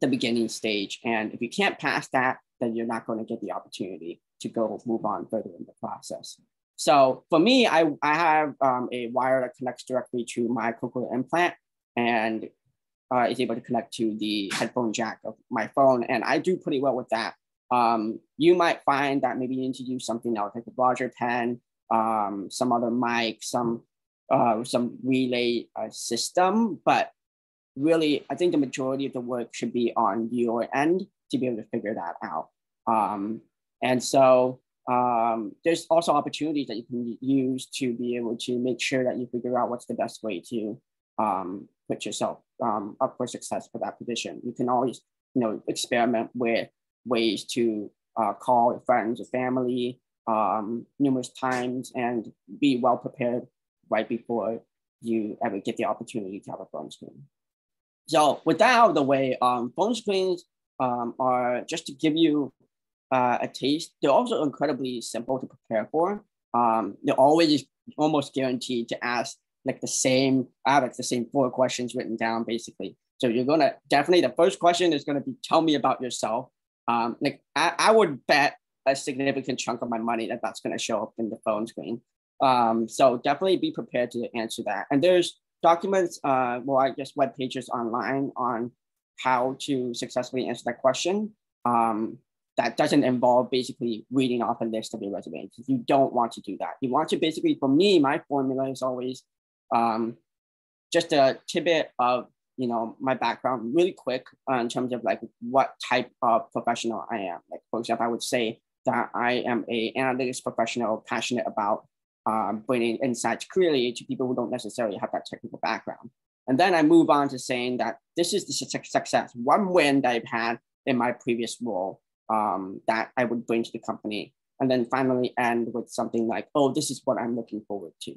the beginning stage. And if you can't pass that, then you're not going to get the opportunity to go move on further in the process. So for me, I have a wire that connects directly to my cochlear implant and is able to connect to the headphone jack of my phone. And I do pretty well with that. You might find that maybe you need to use something else, like a larger pen, some other mic, some relay system. But really, I think the majority of the work should be on your end to be able to figure that out. And so there's also opportunities that you can use to be able to make sure that you figure out what's the best way to put yourself up for success for that position. You can always, experiment with ways to call your friends or family numerous times and be well prepared right before you ever get the opportunity to have a phone screen. So with that out of the way, phone screens are, just to give you a taste, they're also incredibly simple to prepare for. They're always almost guaranteed to ask I have the same 4 questions written down basically. So you're gonna definitely, the first question is gonna be, tell me about yourself. I would bet a significant chunk of my money that that's gonna show up in the phone screen. So definitely be prepared to answer that. And there's documents, web pages online on how to successfully answer that question. That doesn't involve basically reading off a list of your resume, because you don't want to do that. You want to basically, for me, my formula is always just a tidbit of my background really quick in terms of like what type of professional I am. Like, for example, I would say that I am an analytics professional passionate about bringing insights clearly to people who don't necessarily have that technical background. And then I move on to saying that this is the success, one win that I've had in my previous role that I would bring to the company. And then finally end with something like, oh, this is what I'm looking forward to.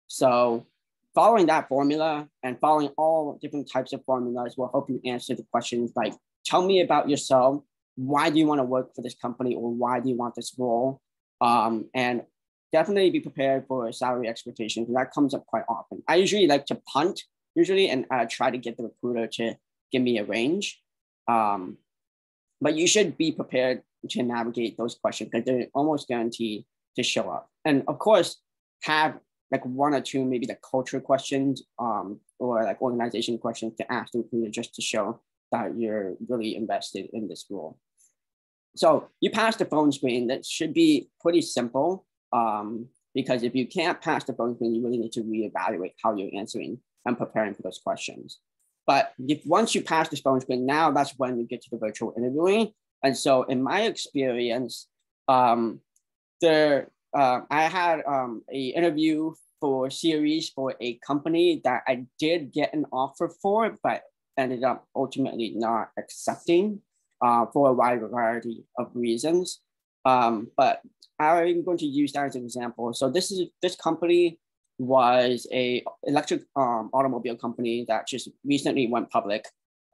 So following that formula and following all different types of formulas will help you answer the questions like, tell me about yourself. Why do you want to work for this company, or why do you want this role? And definitely be prepared for salary expectations. That comes up quite often. I usually like to punt and try to get the recruiter to give me a range. But you should be prepared to navigate those questions because they're almost guaranteed to show up. And of course, have like 1 or 2, maybe the culture questions or like organization questions to ask the recruiter just to show that you're really invested in this role. So you pass the phone screen. That should be pretty simple because if you can't pass the phone screen, you really need to reevaluate how you're answering and preparing for those questions. But once you pass the phone screen, now that's when you get to the virtual interviewing. And so in my experience, I had an interview for series for a company that I did get an offer for, but ended up ultimately not accepting for a wide variety of reasons. But I'm going to use that as an example. So this company was a electric automobile company that just recently went public.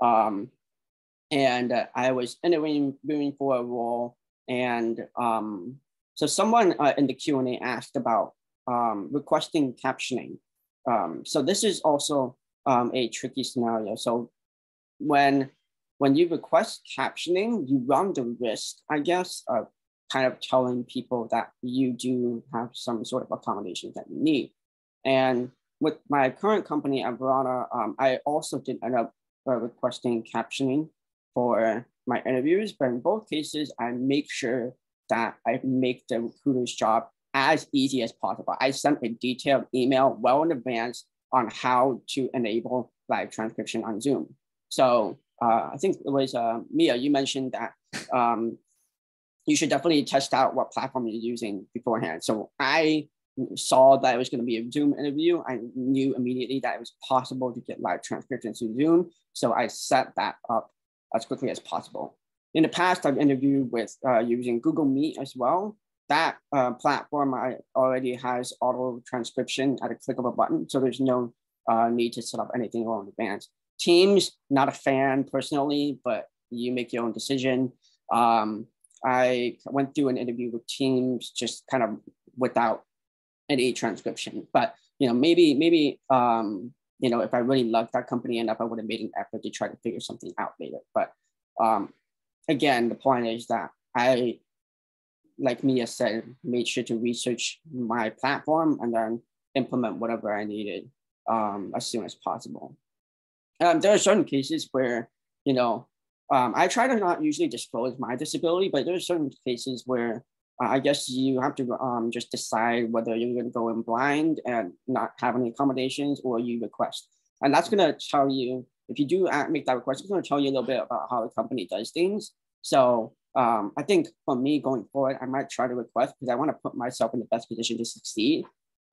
And I was interviewing for a role. And so someone in the Q&A asked about requesting captioning. So this is also a tricky scenario. So when you request captioning, you run the risk, I guess, of kind of telling people that you do have some sort of accommodations that you need. And with my current company, Verona, I also did end up requesting captioning for my interviews, but in both cases, I make sure that I make the recruiter's job as easy as possible. I sent a detailed email well in advance on how to enable live transcription on Zoom. So I think it was Mia, you mentioned that you should definitely test out what platform you're using beforehand. So I saw that it was going to be a Zoom interview. I knew immediately that it was possible to get live transcription through Zoom. So I set that up as quickly as possible. In the past, I've interviewed with using Google Meet as well. That platform already has auto transcription at a click of a button. So there's no need to set up anything in advance. Teams, not a fan personally, but you make your own decision. I went through an interview with Teams just kind of without any transcription, but maybe if I really loved that company enough, I would have made an effort to try to figure something out later. But again, the point is that I, like Mia said, made sure to research my platform and then implement whatever I needed as soon as possible. There are certain cases where, I try to not usually disclose my disability, but there are certain cases where I guess you have to just decide whether you're going to go in blind and not have any accommodations, or you request. And that's going to tell you, if you do make that request, it's going to tell you a little bit about how the company does things. So I think for me going forward, I might try to request because I want to put myself in the best position to succeed.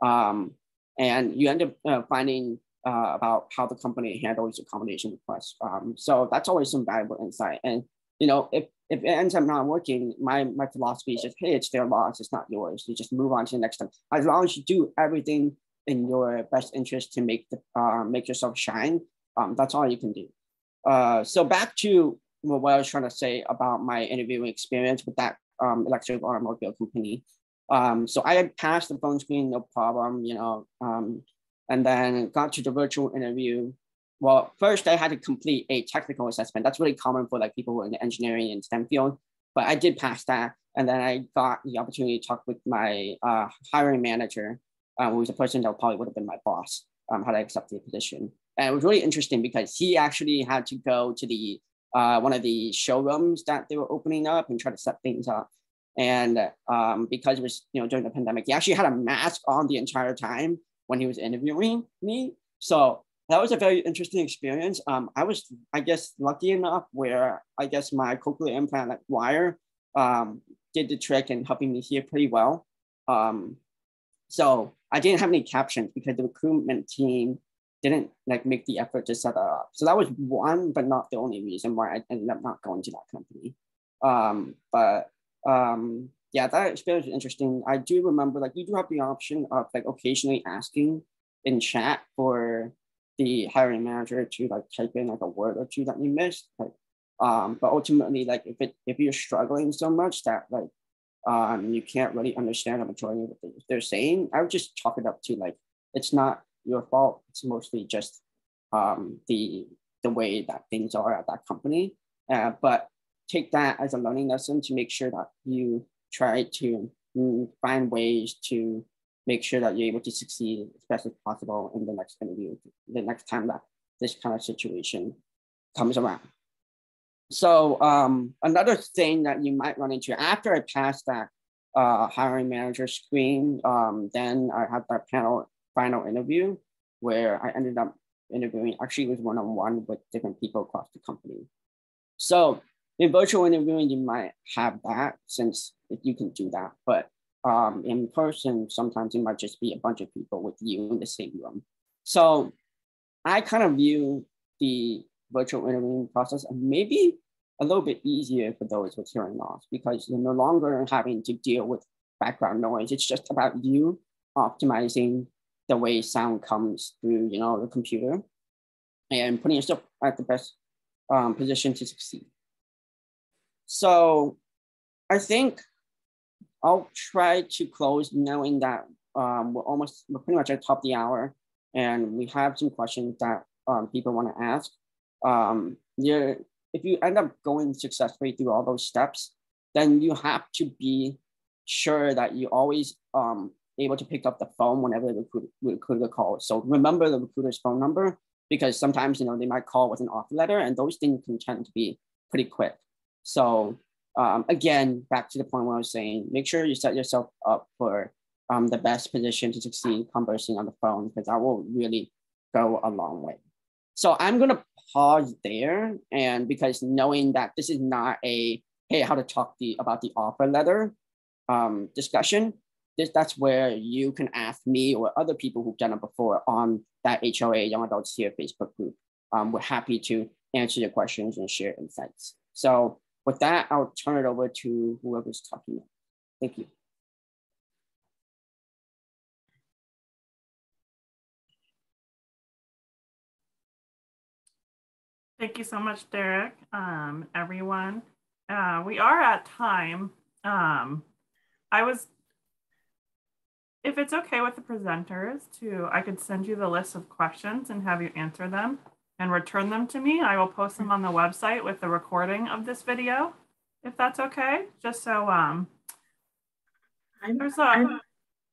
And you end up finding about how the company handles accommodation requests. So that's always some valuable insight. And, if it ends up not working, my philosophy is just, hey, it's their loss, it's not yours. You just move on to the next time. As long as you do everything in your best interest to make yourself shine, that's all you can do. So back to what I was trying to say about my interviewing experience with that electric automobile company. So I had passed the phone screen, no problem, and then got to the virtual interview. Well, first I had to complete a technical assessment. That's really common for people who are in the engineering and STEM field, but I did pass that. And then I got the opportunity to talk with my hiring manager, who was a person that probably would have been my boss had I accepted the position. And it was really interesting because he actually had to go to the one of the showrooms that they were opening up and try to set things up. And because it was during the pandemic, he actually had a mask on the entire time when he was interviewing me. So that was a very interesting experience. I was, I guess, lucky enough where I guess my cochlear implant wire did the trick in helping me hear pretty well. So I didn't have any captions because the recruitment team didn't make the effort to set that up. So that was one, but not the only reason why I ended up not going to that company. Yeah, that experience was interesting. I do remember you do have the option of occasionally asking in chat for the hiring manager to type in a word or two that you missed. But ultimately, if you're struggling so much that you can't really understand the majority of what they're saying, I would just chalk it up to it's not your fault. It's mostly just the way that things are at that company. But take that as a learning lesson to make sure that you try to find ways to make sure that you're able to succeed as best as possible in the next interview, the next time that this kind of situation comes around. So another thing that you might run into after I passed that hiring manager screen, then I had that final interview where I ended up interviewing, actually it was one-on-one with different people across the company. So in virtual interviewing, you might have that since you can do that, but in person, sometimes it might just be a bunch of people with you in the same room. So I kind of view the virtual interviewing process as maybe a little bit easier for those with hearing loss because you're no longer having to deal with background noise. It's just about you optimizing the way sound comes through, the computer and putting yourself at the best position to succeed. So I think I'll try to close knowing that we're pretty much at the top of the hour and we have some questions that people want to ask. If you end up going successfully through all those steps, then you have to be sure that you always able to pick up the phone whenever the recruiter calls. So remember the recruiter's phone number because sometimes, they might call with an offer letter and those things can tend to be pretty quick. So again, back to the point where I was saying, make sure you set yourself up for the best position to succeed conversing on the phone because that will really go a long way. So I'm going to pause there, and because knowing that this is not a, hey, how to talk about the offer letter discussion, that's where you can ask me or other people who've done it before on that HLAA Young Adults Here Facebook group. We're happy to answer your questions and share insights. So with that, I'll turn it over to whoever's talking. Thank you. Thank you so much, Derek. Everyone, we are at time. If it's okay with the presenters I could send you the list of questions and have you answer them and return them to me. I will post them on the website with the recording of this video, if that's okay. Just so I'm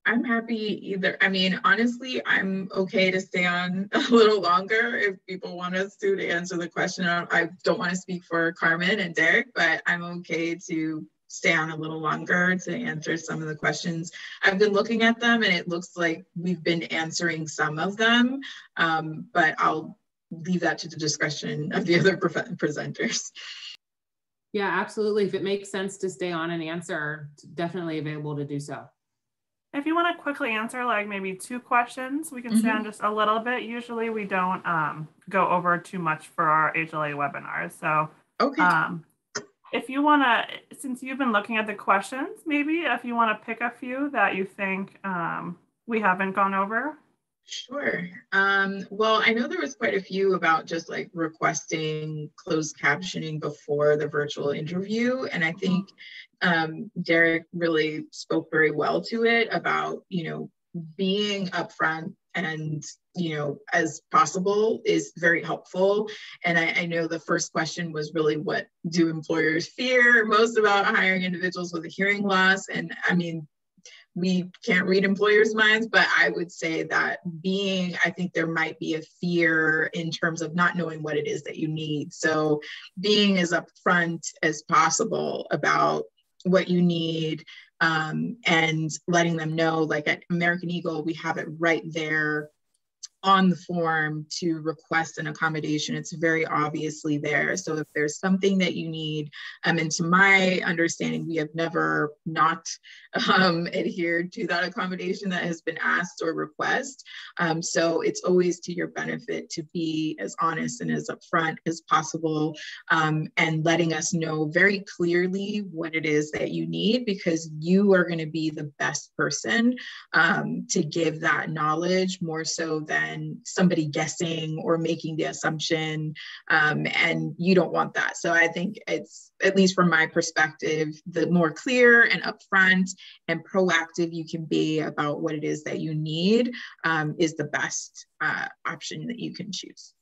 happy either. I mean, honestly, I'm okay to stay on a little longer if people want us to answer the question. I don't want to speak for Carmen and Derek, but I'm okay to stay on a little longer to answer some of the questions. I've been looking at them and it looks like we've been answering some of them, but I'll leave that to the discretion of the other presenters. Yeah, absolutely. If it makes sense to stay on and answer, definitely available to do so. If you want to quickly answer like maybe 2 questions, we can stay on just a little bit. Usually we don't go over too much for our HLA webinars. So okay. If you want to, since you've been looking at the questions, maybe if you want to pick a few that you think we haven't gone over. Sure. Well, I know there was quite a few about just like requesting closed captioning before the virtual interview. And I think Derek really spoke very well to it about, you know, being upfront and, you know, as possible is very helpful. And I know the first question was really, what do employers fear most about hiring individuals with a hearing loss? And I mean, we can't read employers' minds, but I would say that I think there might be a fear in terms of not knowing what it is that you need. So being as upfront as possible about what you need and letting them know, like at American Eagle, we have it right there on the form to request an accommodation. It's very obviously there. So if there's something that you need, and to my understanding, we have never not adhered to that accommodation that has been asked or requested. So it's always to your benefit to be as honest and as upfront as possible, and letting us know very clearly what it is that you need, because you are going to be the best person to give that knowledge, more so than somebody guessing or making the assumption, and you don't want that. So I think it's, at least from my perspective, the more clear and upfront and proactive you can be about what it is that you need is the best option that you can choose.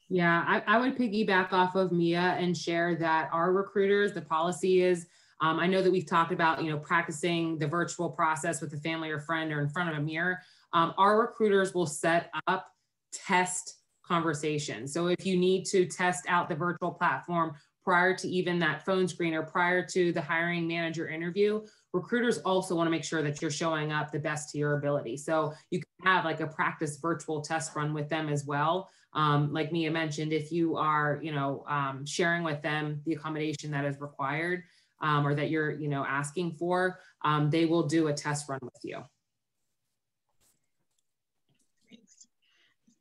Yeah, I would piggyback off of Mia and share that our recruiters, the policy is, I know that we've talked about, you know, practicing the virtual process with a family or friend or in front of a mirror. Our recruiters will set up test conversations. So if you need to test out the virtual platform prior to even that phone screen or prior to the hiring manager interview, recruiters also want to make sure that you're showing up the best to your ability. So you can have like a practice virtual test run with them as well. Like Mia mentioned, if you are, you know, sharing with them the accommodation that is required or that you're, you know, asking for, they will do a test run with you.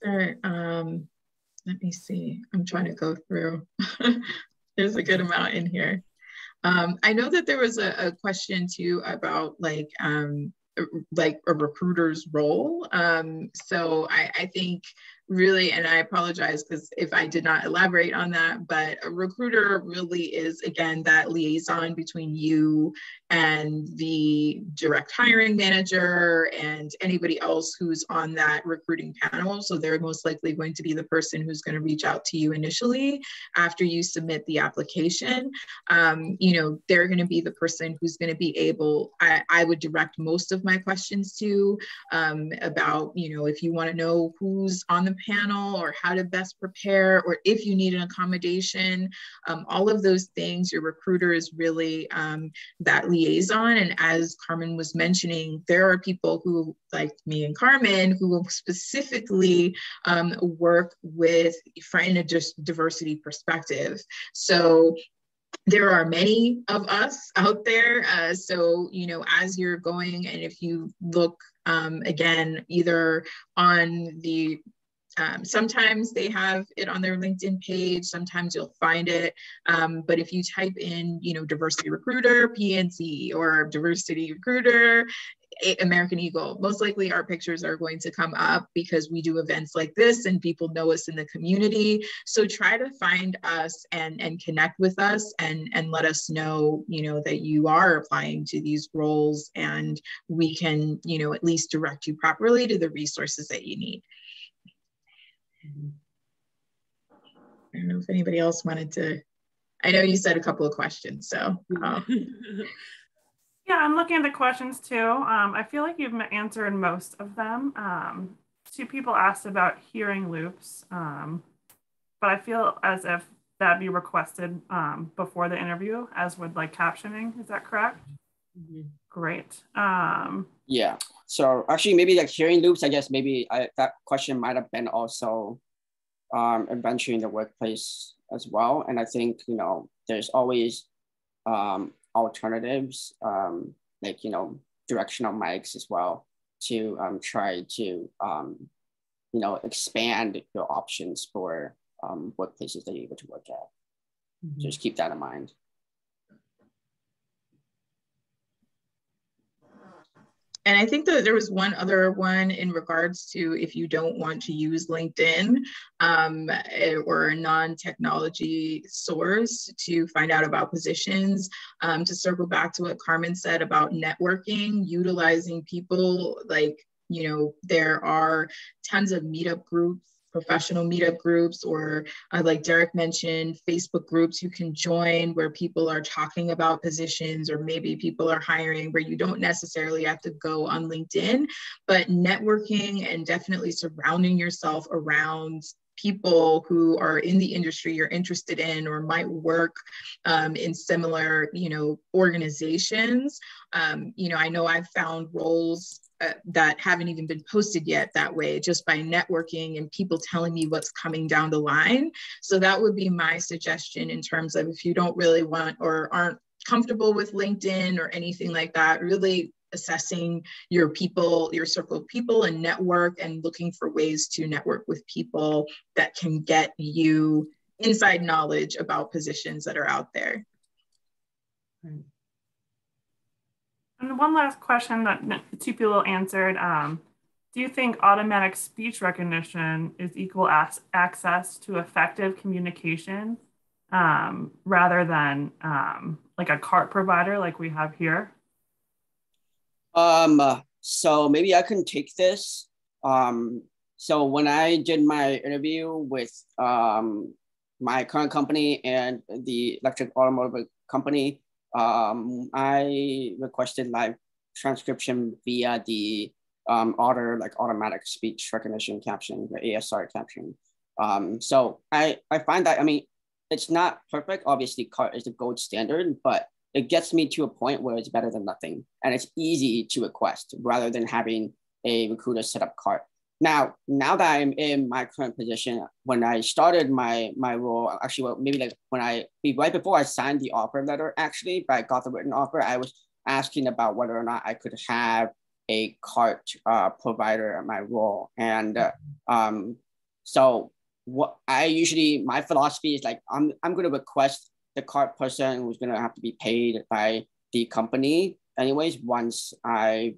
Let me see. I'm trying to go through. There's a good amount in here. I know that there was a question too about like a recruiter's role. So I think really, and I apologize because if I did not elaborate on that, but a recruiter really is, again, that liaison between you and the direct hiring manager and anybody else who's on that recruiting panel. So they're most likely going to be the person who's going to reach out to you initially after you submit the application. You know, they're going to be the person who's going to be able, I would direct most of my questions to about, you know, if you want to know who's on the panel or how to best prepare, or if you need an accommodation, all of those things, your recruiter is really that liaison. And as Carmen was mentioning, there are people who, like me and Carmen, who will specifically work with in a diversity perspective. So there are many of us out there. So, you know, as you're going, and if you look again, either on the sometimes they have it on their LinkedIn page, sometimes you'll find it. But if you type in, you know, diversity recruiter, PNC, or diversity recruiter, American Eagle. Most likely our pictures are going to come up because we do events like this and people know us in the community. So try to find us and connect with us and let us know, that you are applying to these roles, and we can, at least direct you properly to the resources that you need. I don't know if anybody else wanted to, I know you said a couple of questions, so. Yeah, I'm looking at the questions too. I feel like you've answered most of them. Two people asked about hearing loops, but I feel as if that'd be requested before the interview, as would like captioning. Is that correct? Mm-hmm. Great. Yeah. So actually, maybe like hearing loops, I guess maybe that question might have been also eventually in the workplace as well. And I think, there's always alternatives, like, directional mics as well to try to, expand your options for workplaces that you're able to work at. Mm-hmm. Just keep that in mind. And I think that there was one other one in regards to if you don't want to use LinkedIn or a non-technology source to find out about positions, to circle back to what Carmen said about networking, utilizing people, like, there are tons of meetup groups, professional meetup groups, or like Derek mentioned, Facebook groups you can join where people are talking about positions, or maybe people are hiring, where you don't necessarily have to go on LinkedIn, but networking and definitely surrounding yourself around people who are in the industry you're interested in or might work in similar, organizations. I know I've found roles that haven't even been posted yet that way, just by networking and people telling me what's coming down the line. So that would be my suggestion in terms of if you don't really want or aren't comfortable with LinkedIn or anything like that, really assessing your people, your circle of people and network, and looking for ways to network with people that can get you inside knowledge about positions that are out there. And one last question that two people answered. Do you think automatic speech recognition is equal access to effective communication rather than like a cart provider like we have here? So maybe I can take this. So when I did my interview with my current company and the electric automotive company, I requested live transcription via the automatic speech recognition caption, the ASR caption. So I find that, it's not perfect. Obviously, CART is the gold standard, but it gets me to a point where it's better than nothing. And it's easy to request rather than having a recruiter set up CART. Now that I'm in my current position, when I started my role, actually, well, maybe like right before I signed the offer letter, actually, but I got the written offer, I was asking about whether or not I could have a CART provider at my role. And so what my philosophy is like, I'm going to request the CART person who's going to have to be paid by the company anyways, once I,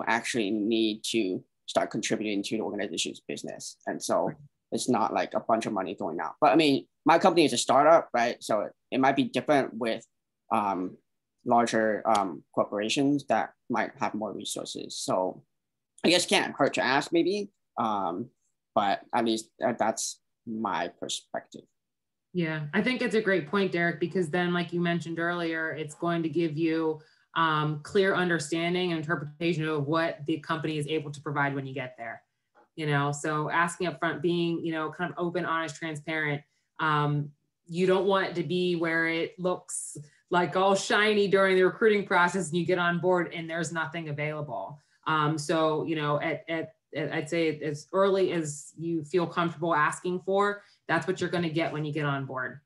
actually need to start contributing to the organization's business. And so it's not like a bunch of money going out. But my company is a startup, right? So it might be different with larger corporations that might have more resources. So I guess can't hurt to ask maybe, but at least that's my perspective. Yeah, I think it's a great point, Derek, because then, like you mentioned earlier, it's going to give you clear understanding and interpretation of what the company is able to provide when you get there. So asking up front, being, kind of open, honest, transparent. You don't want it to be where it looks like all shiny during the recruiting process and you get on board and there's nothing available. So, I'd say as early as you feel comfortable asking for, that's what you're going to get when you get on board.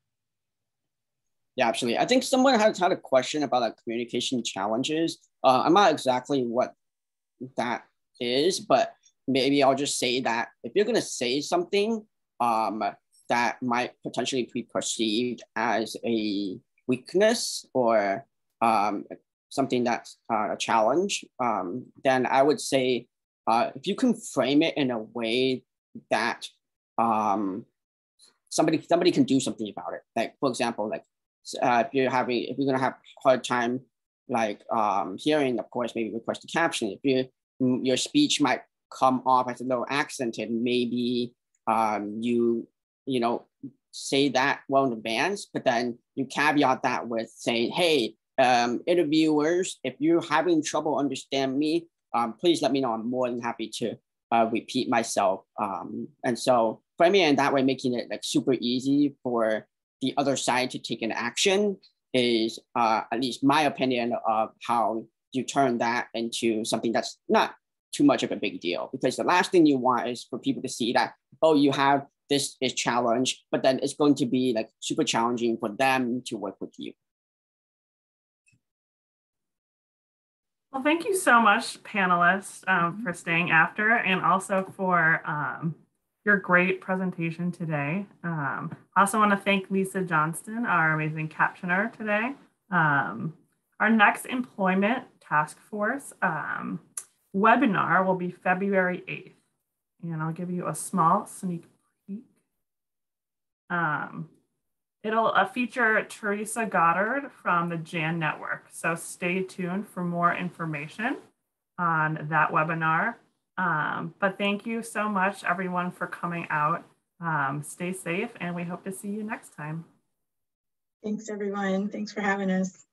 Yeah, absolutely. I think someone had a question about like communication challenges. I'm not exactly what that is, but maybe I'll just say that if you're going to say something that might potentially be perceived as a weakness or something that's a challenge, then I would say if you can frame it in a way that somebody can do something about it. Like, for example, like if you're gonna have a hard time like hearing, of course, maybe request a caption. If your speech might come off as a little accented, maybe you know, say that well in advance, but then you caveat that with saying, hey, interviewers, if you're having trouble understanding me, please let me know. I'm more than happy to repeat myself. And so framing it in that way, making it like super easy for the other side to take an action is at least my opinion of how you turn that into something that's not too much of a big deal. Because the last thing you want is for people to see that, oh, you have this is challenge, but then it's going to be like super challenging for them to work with you. Well, thank you so much, panelists, for staying after, and also for your great presentation today. I also want to thank Lisa Johnston, our amazing captioner today. Our next employment task force webinar will be February 8th, and I'll give you a small sneak peek. It'll feature Teresa Goddard from the JAN Network. So stay tuned for more information on that webinar. But thank you so much, everyone, for coming out. Stay safe, and we hope to see you next time. Thanks, everyone. Thanks for having us.